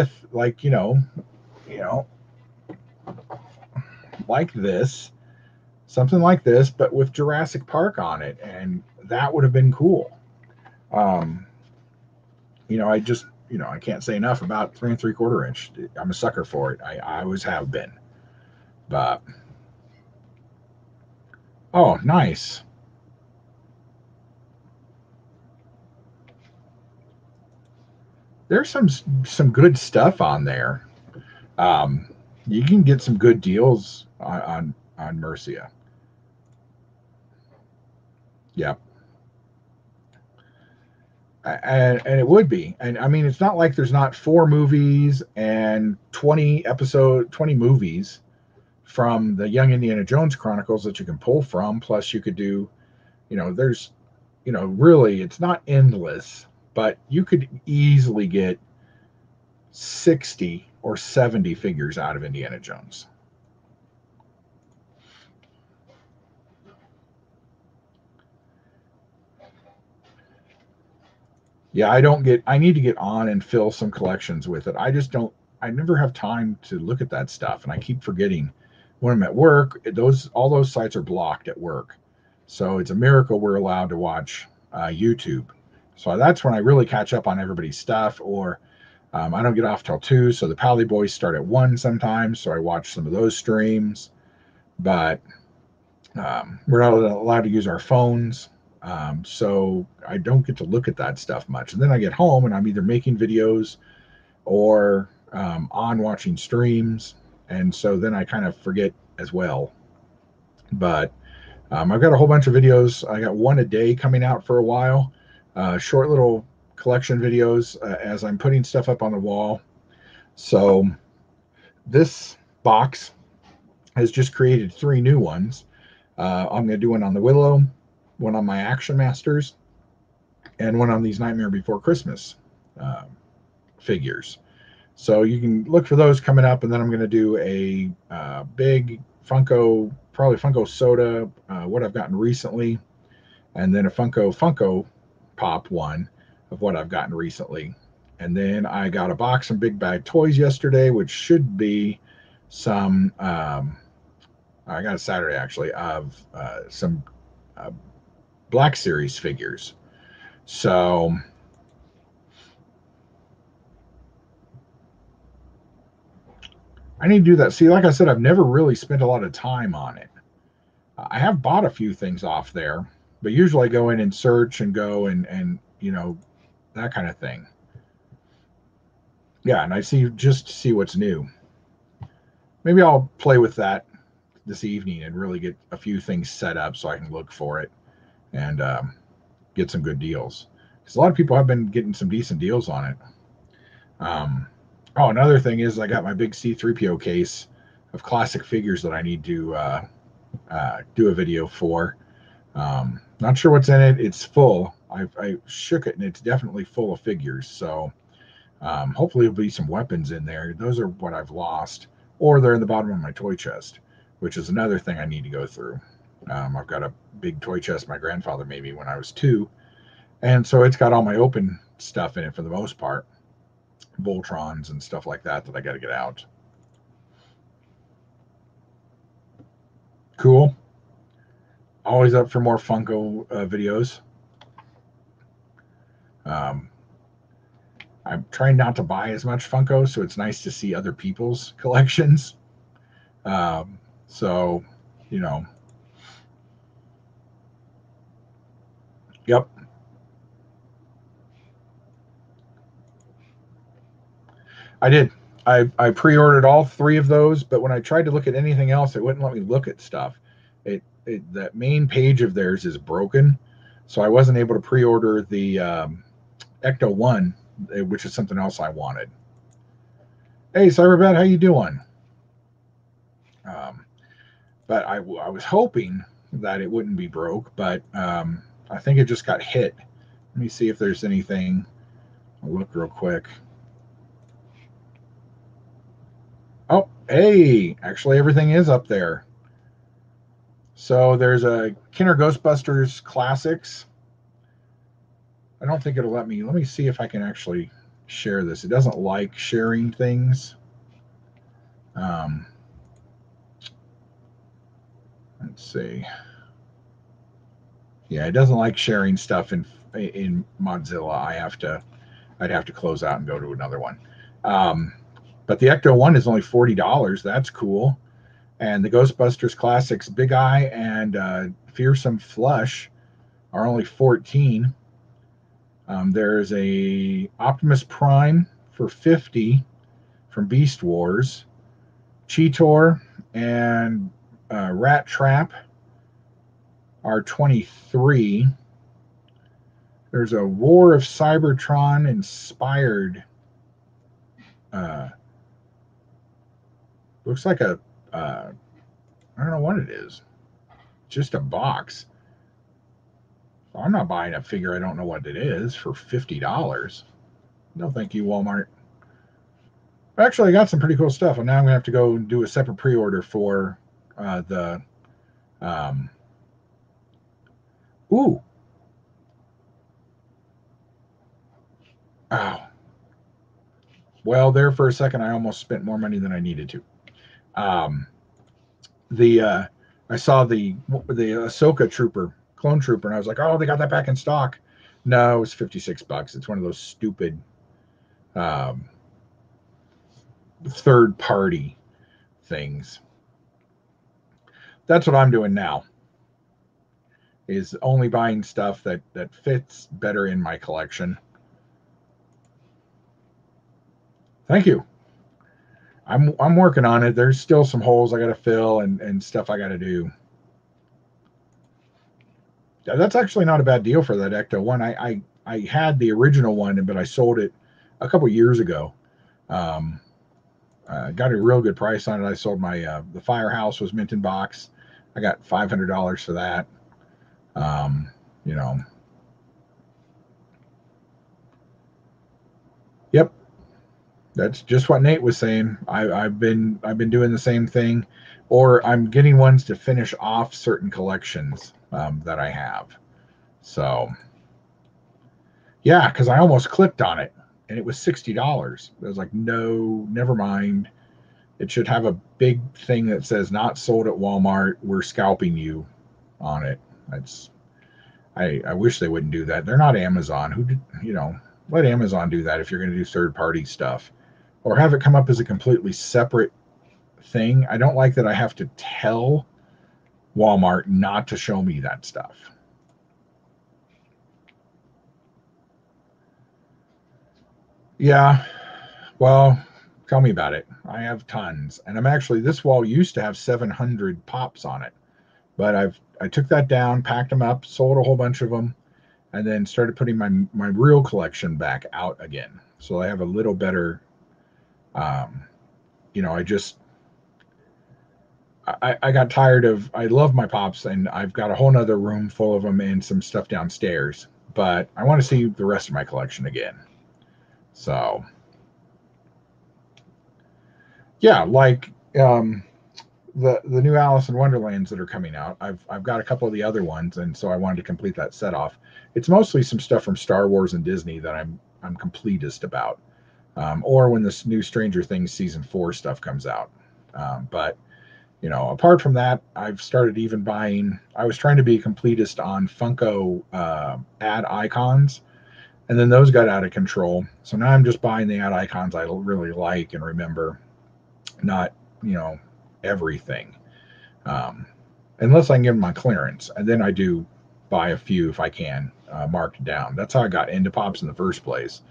like this, something like this, but with Jurassic Park on it, and that would have been cool. I can't say enough about 3 3/4 inch. I'm a sucker for it. I always have been. But oh, nice. There's some good stuff on there. You can get some good deals on Mercia. Yep. And it would be. And I mean, it's not like there's not 4 movies and 20 movies from the Young Indiana Jones Chronicles that you can pull from. Plus you could do, there's, really it's not endless, but you could easily get 60 or 70 figures out of Indiana Jones. Yeah, I need to get on and fill some collections with it. I never have time to look at that stuff, and I keep forgetting when I'm at work. All those sites are blocked at work. So it's a miracle we're allowed to watch YouTube. So that's when I really catch up on everybody's stuff, or I don't get off till 2. So the Pally Boys start at 1 sometimes. So I watch some of those streams, but we're not allowed to use our phones. So I don't get to look at that stuff much. And then I get home and I'm either making videos or on watching streams. And so then I kind of forget as well. But I've got a whole bunch of videos. I got one a day coming out for a while, short little collection videos as I'm putting stuff up on the wall. So this box has just created 3 new ones. I'm going to do one on the Willow, one on my Action Masters, and one on these Nightmare Before Christmas figures. So you can look for those coming up, and then I'm going to do a big Funko, probably Funko Soda, what I've gotten recently, and then a Funko Pop one of what I've gotten recently. And then I got a box of Big Bag Toys yesterday, which should be some, I got a Saturday actually, of some Black Series figures. So I need to do that. See, like I said, I've never really spent a lot of time on it. I have bought a few things off there, but usually I go in and search and go and you know, that kind of thing. Yeah, and I see just to see what's new. Maybe I'll play with that this evening and really get a few things set up so I can look for it and get some good deals. Because a lot of people have been getting some decent deals on it. Oh, another thing is I got my big C3PO case of classic figures that I need to do a video for. Not sure what's in it. It's full. I shook it and it's definitely full of figures. So hopefully there'll be some weapons in there. Those are what I've lost, or they're in the bottom of my toy chest, which is another thing I need to go through. I've got a big toy chest my grandfather made me when I was 2, and so it's got all my open stuff in it for the most part, Voltrons and stuff like that I got to get out. Cool. Always up for more Funko videos. I'm trying not to buy as much Funko, so it's nice to see other people's collections. So, you know. Yep. I did. I pre-ordered all 3 of those, but when I tried to look at anything else, it wouldn't let me look at stuff. That main page of theirs is broken, so I wasn't able to pre-order the Ecto 1, which is something else I wanted. Hey, Cyberbet, how you doing? But I was hoping that it wouldn't be broke, but I think it just got hit. Let me see if there's anything. I'll look real quick. Oh, hey, actually everything is up there. So there's a Kenner Ghostbusters Classics. I don't think it'll let me. Let me see if I can actually share this. It doesn't like sharing things. Let's see. Yeah, it doesn't like sharing stuff in Mozilla. I'd have to close out and go to another one. But the Ecto 1 is only $40. That's cool. And the Ghostbusters Classics Big Eye and Fearsome Flush are only $14. There's a Optimus Prime for $50 from Beast Wars. Cheetor and Rat Trap are $23. There's a War of Cybertron inspired. Looks like a I don't know what it is. Just a box. I'm not buying a figure I don't know what it is for $50. No, thank you, Walmart. Actually, I got some pretty cool stuff, and now I'm gonna have to go and do a separate pre-order for the. Ooh. Oh. Well, there for a second, I almost spent more money than I needed to. I saw the Ahsoka Trooper, Clone Trooper, and I was like, oh, they got that back in stock. No, it was $56. It's one of those stupid third party things. That's what I'm doing now, is only buying stuff that fits better in my collection. Thank you. I'm working on it. There's still some holes I got to fill and stuff I got to do. Yeah, that's actually not a bad deal for that Ecto 1. I had the original one, but I sold it a couple years ago. Got a real good price on it. I sold my the Firehouse was mint in box. I got $500 for that. You know. Yep. That's just what Nate was saying. I've been doing the same thing, or I'm getting ones to finish off certain collections that I have. So yeah, because I almost clicked on it and it was $60. I was like, no, never mind. It should have a big thing that says not sold at Walmart. We're scalping you on it. I wish they wouldn't do that. They're not Amazon. Let Amazon do that if you're going to do third-party stuff, or have it come up as a completely separate thing. I don't like that I have to tell Walmart not to show me that stuff. Yeah, well, tell me about it. I have tons, and this wall used to have 700 pops on it, but I took that down, packed them up, sold a whole bunch of them, and then started putting my real collection back out again. So I have a little better, I got tired of, I love my pops, and I've got a whole nother room full of them and some stuff downstairs, but I want to see the rest of my collection again. So yeah, like the new Alice in Wonderlands that are coming out. I've got a couple of the other ones, and so I wanted to complete that set off. It's mostly some stuff from Star Wars and Disney that I'm completist about, or when this new Stranger Things season 4 stuff comes out. But apart from that, I've started even buying. I was trying to be a completist on Funko ad icons, and then those got out of control. So now I'm just buying the ad icons I really like and remember, not everything, unless I can get them on clearance, and then I do buy a few if I can, marked down. That's how I got into pops in the first place.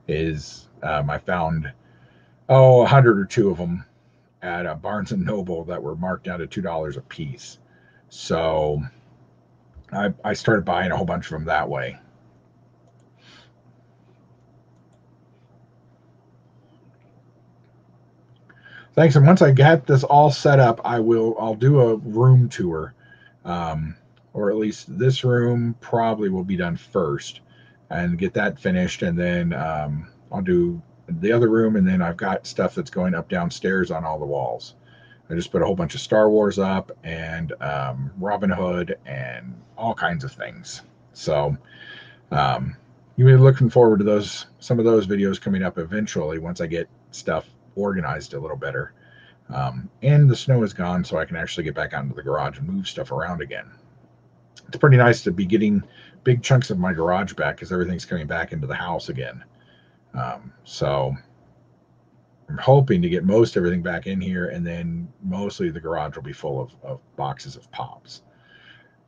Is I found 100 or 2 of them at a Barnes and Noble that were marked down to $2 a piece. So I started buying a whole bunch of them that way. Thanks. And once I get this all set up, I'll do a room tour, or at least this room probably will be done first, and get that finished, and then I'll do the other room, and then I've got stuff that's going up downstairs on all the walls. I just put a whole bunch of Star Wars up, and Robin Hood, and all kinds of things. So you'll be looking forward to some of those videos coming up eventually once I get stuff organized a little better, and the snow is gone, so I can actually get back out into the garage and move stuff around again. It's pretty nice to be getting big chunks of my garage back, because everything's coming back into the house again. So I'm hoping to get most everything back in here, and then mostly the garage will be full of boxes of pops.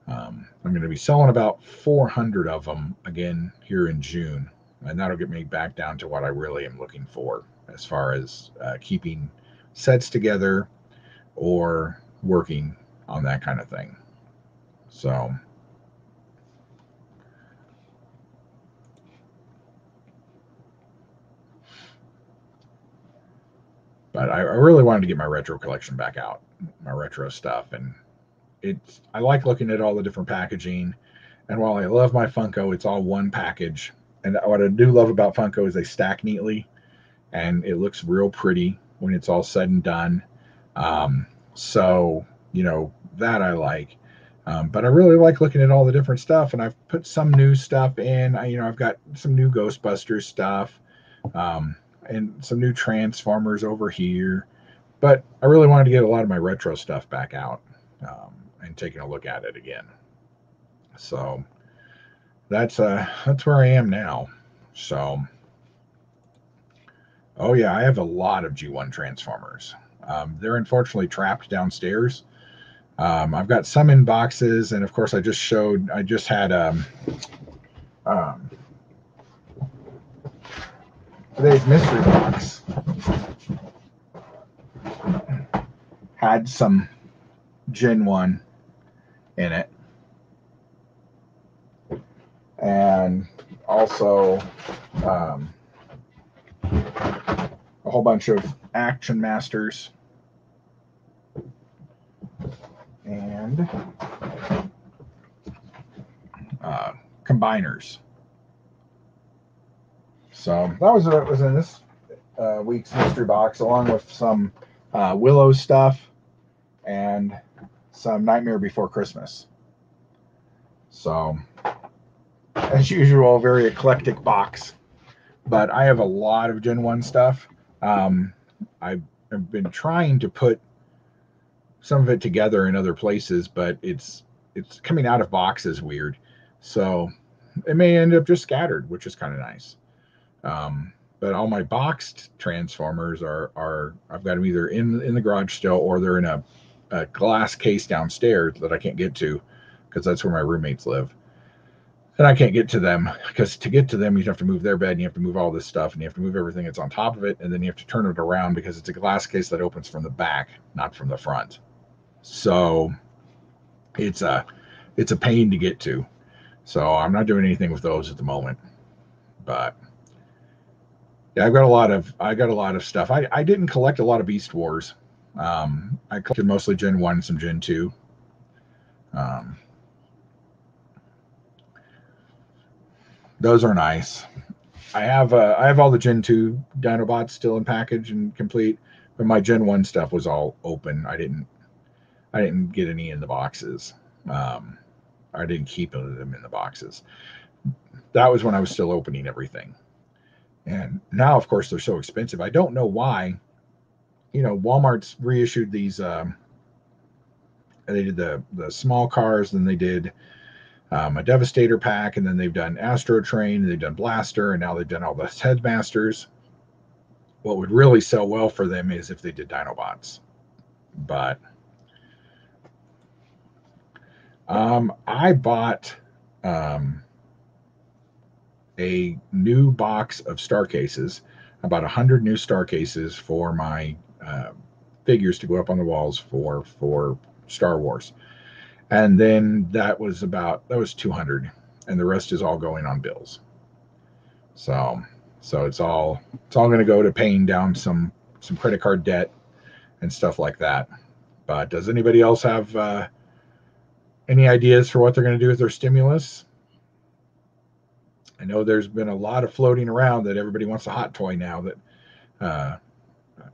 I'm going to be selling about 400 of them again here in June, and that'll get me back down to what I really am looking for as far as keeping sets together or working on that kind of thing. So but I really wanted to get my retro collection back out, my retro stuff, and I like looking at all the different packaging. And while I love my Funko, it's all one package. And what I do love about Funko is they stack neatly, and it looks real pretty when it's all said and done. So that I like. But I really like looking at all the different stuff, and I've put some new stuff in. I've got some new Ghostbusters stuff, and some new Transformers over here. But I really wanted to get a lot of my retro stuff back out, and taking a look at it again. So that's where I am now. So, oh yeah, I have a lot of G1 Transformers. They're unfortunately trapped downstairs. I've got some in boxes, and of course I just had today's mystery box had some Gen 1 in it, and also a whole bunch of Action Masters, and and combiners. So that was what was in this week's mystery box, along with some Willow stuff and some Nightmare Before Christmas. So, as usual, very eclectic box. But I have a lot of Gen 1 stuff. I've been trying to put some of it together in other places, but it's coming out of boxes weird. So it may end up just scattered, which is kind of nice. But all my boxed Transformers are I've got them either in the garage still, or they're in a glass case downstairs that I can't get to because that's where my roommates live. And I can't get to them because to get to them, you have to move their bed and you have to move all this stuff and you have to move everything that's on top of it. And then you have to turn it around because it's a glass case that opens from the back, not from the front. So it's a pain to get to. So I'm not doing anything with those at the moment. But yeah, I got a lot of stuff. I didn't collect a lot of Beast Wars. I collected mostly Gen 1, some Gen 2. Those are nice. I have all the Gen 2 Dinobots still in package and complete, but my Gen 1 stuff was all open. I didn't get any in the boxes. I didn't keep them in the boxes. That was when I was still opening everything. And now, of course, they're so expensive. I don't know why. Walmart's reissued these. They did the small cars, then they did a Devastator pack, and then they've done Astro Train, and they've done Blaster, and now they've done all the Headmasters. What would really sell well for them is if they did Dinobots. But I bought a new box of star cases, about 100 new star cases for my figures to go up on the walls for Star Wars. And then that was 200, and the rest is all going on bills. So it's all going to go to paying down some credit card debt and stuff like that. But does anybody else have any ideas for what they're going to do with their stimulus? I know there's been a lot of floating around that everybody wants a hot toy now that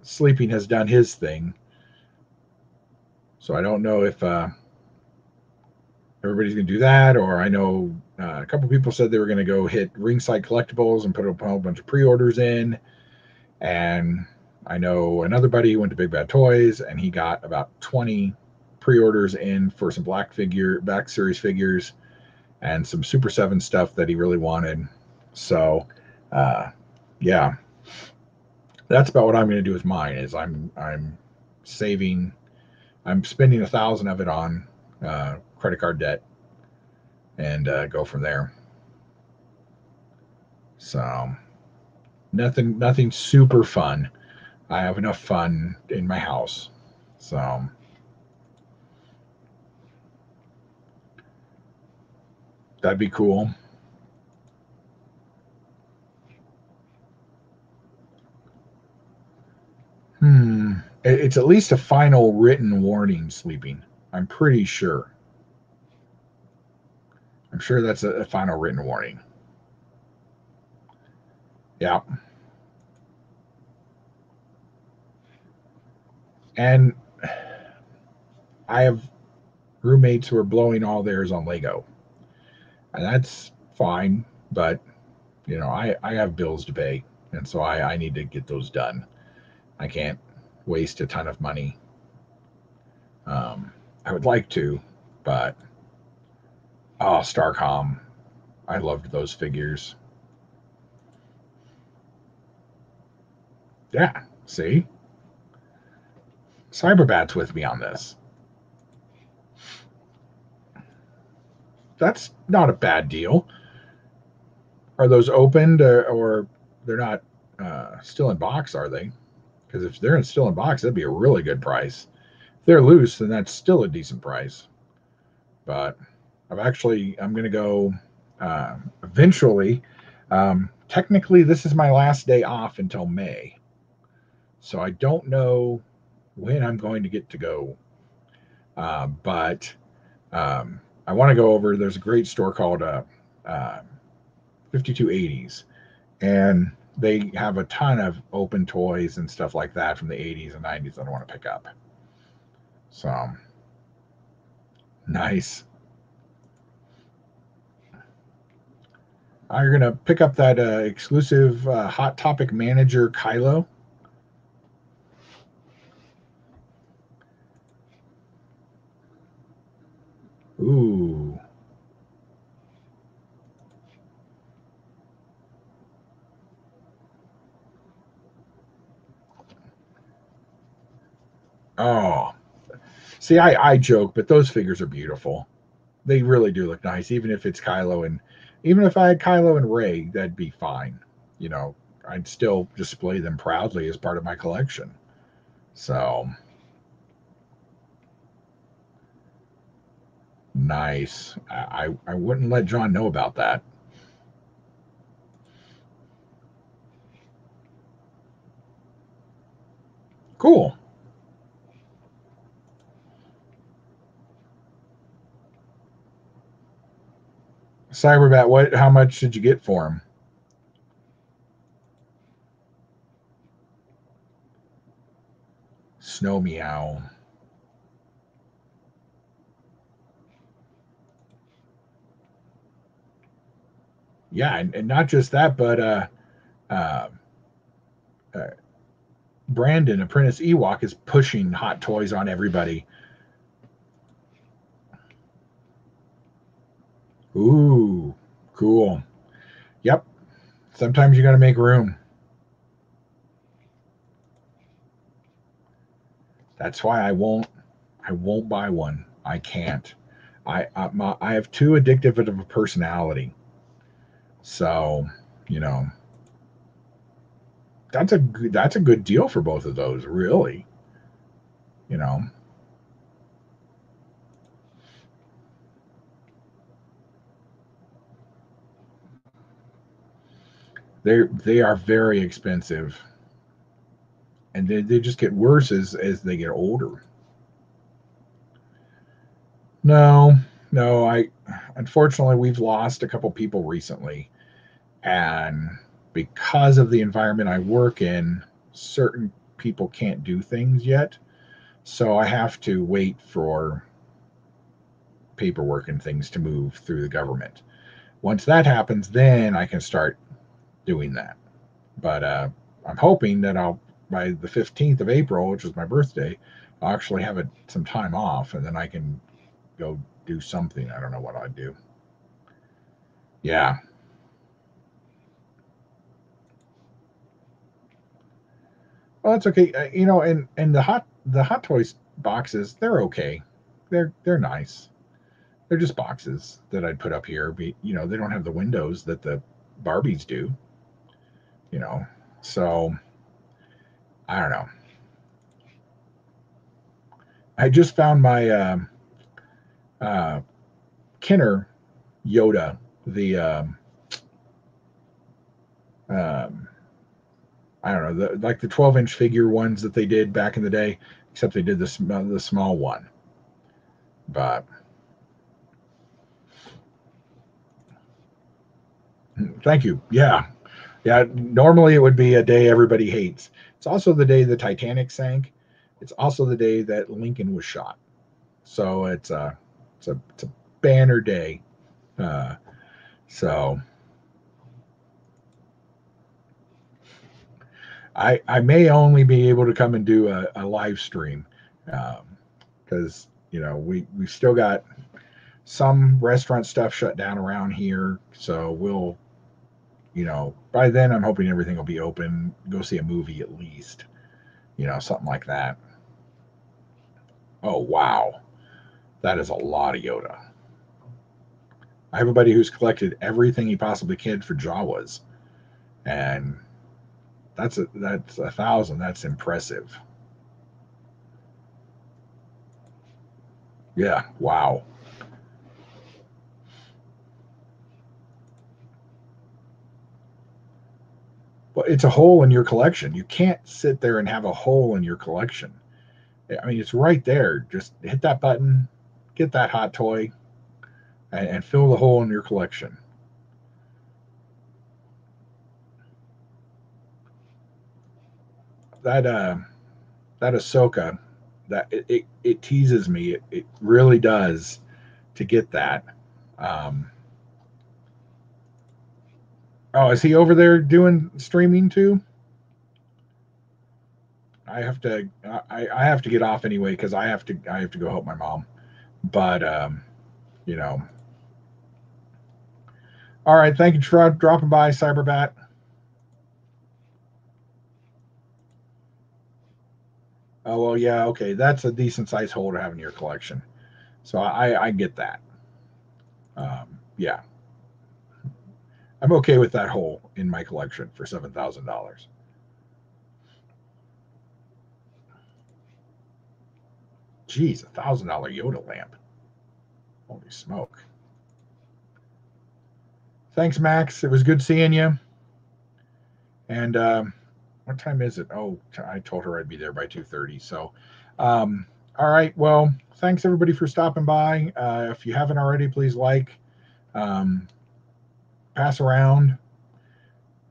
Sleeping has done his thing. So I don't know if everybody's going to do that, or I know a couple people said they were going to go hit Ringside Collectibles and put a whole bunch of pre-orders in. And I know another buddy who went to Big Bad Toys, and he got about 20 pre-orders in for some Black Series figures and some Super 7 stuff that he really wanted. So, yeah, that's about what I'm going to do with mine. Is I'm saving, I'm spending 1,000 of it on credit card debt, and go from there. So, nothing super fun. I have enough fun in my house. So, that'd be cool. It's at least a final written warning, Sleeping. I'm pretty sure. I'm sure that's a final written warning. Yeah. And I have roommates who are blowing all theirs on Lego. And that's fine, but I have bills to pay, and so I need to get those done. I can't waste a ton of money. I would like to, but Starcom, I loved those figures. Yeah, see, Cyberbat's with me on this. That's not a bad deal. Are those opened, or they're not still in box, are they? Because if they're still in box, that'd be a really good price. If they're loose, then that's still a decent price. But I'm going to go eventually. Technically, this is my last day off until May. So I don't know when I'm going to get to go. But I want to go over. There's a great store called 5280s, and they have a ton of open toys and stuff like that from the 80s and 90s that I want to pick up. So nice. You're going to pick up that exclusive Hot Topic Manager Kylo. Ooh. Oh. See, I joke, but those figures are beautiful. They really do look nice, even if it's Kylo, and even if I had Kylo and Rey, that'd be fine. You know, I'd still display them proudly as part of my collection. So nice. I wouldn't let John know about that. Cool. Cyberbat, what? How much did you get for him? Snow Meow. Yeah, and not just that, but uh, uh, Brandon, Apprentice Ewok, is pushing hot toys on everybody. Ooh, cool. Yep. Sometimes you got to make room. That's why I won't buy one. I can't. I have too addictive of a personality. So, you know, that's a good deal for both of those, really. You know, they are very expensive, and they just get worse as they get older. No, no, I unfortunately we've lost a couple people recently, and because of the environment I work in, certain people can't do things yet. So I have to wait for paperwork and things to move through the government. Once that happens, then I can start doing that. But I'm hoping that I'll by the 15th of April, which is my birthday, I'll actually have some time off, and then I can go do something. I don't know what I'd do. Yeah. Well, that's okay. You know, and the hot toys boxes, they're okay. They're nice. They're just boxes that I'd put up here. But you know, they don't have the windows that the Barbies do. You know, so I don't know. I just found my uh, Kenner Yoda, the um, I don't know, like the 12-inch figure ones that they did back in the day, except they did the small one. But thank you. Yeah, yeah. Normally it would be a day everybody hates. It's also the day the Titanic sank. It's also the day that Lincoln was shot. So it's a banner day. Uh, so I may only be able to come and do a live stream because you know we still got some restaurant stuff shut down around here, so we'll by then I'm hoping everything will be open. Go see a movie at least, something like that. Oh wow, that is a lot of Yoda. I have a buddy who's collected everything he possibly can for Jawas, and that's 1,000. That's impressive. Yeah, wow. Well, it's a hole in your collection. You can't sit there and have a hole in your collection. I mean, it's right there. Just hit that button, get that hot toy and fill the hole in your collection. That Ahsoka, that it teases me. It really does to get that. Oh, is he over there doing streaming too? I have to get off anyway because I have to go help my mom. But you know. All right, thank you for dropping by, Cyberbat. Oh well, yeah, okay, that's a decent size hole to have in your collection, so I get that. Yeah, I'm okay with that hole in my collection for $7,000. Geez, $1,000 Yoda lamp. Holy smoke! Thanks, Max. It was good seeing you. And what time is it? Oh, I told her I'd be there by 2:30. So, all right. Well, thanks everybody for stopping by. If you haven't already, please like, pass around.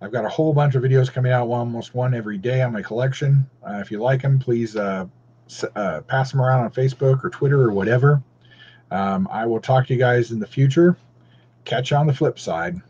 I've got a whole bunch of videos coming out, almost one every day on my collection. If you like them, please pass them around on Facebook or Twitter or whatever. I will talk to you guys in the future. Catch you on the flip side.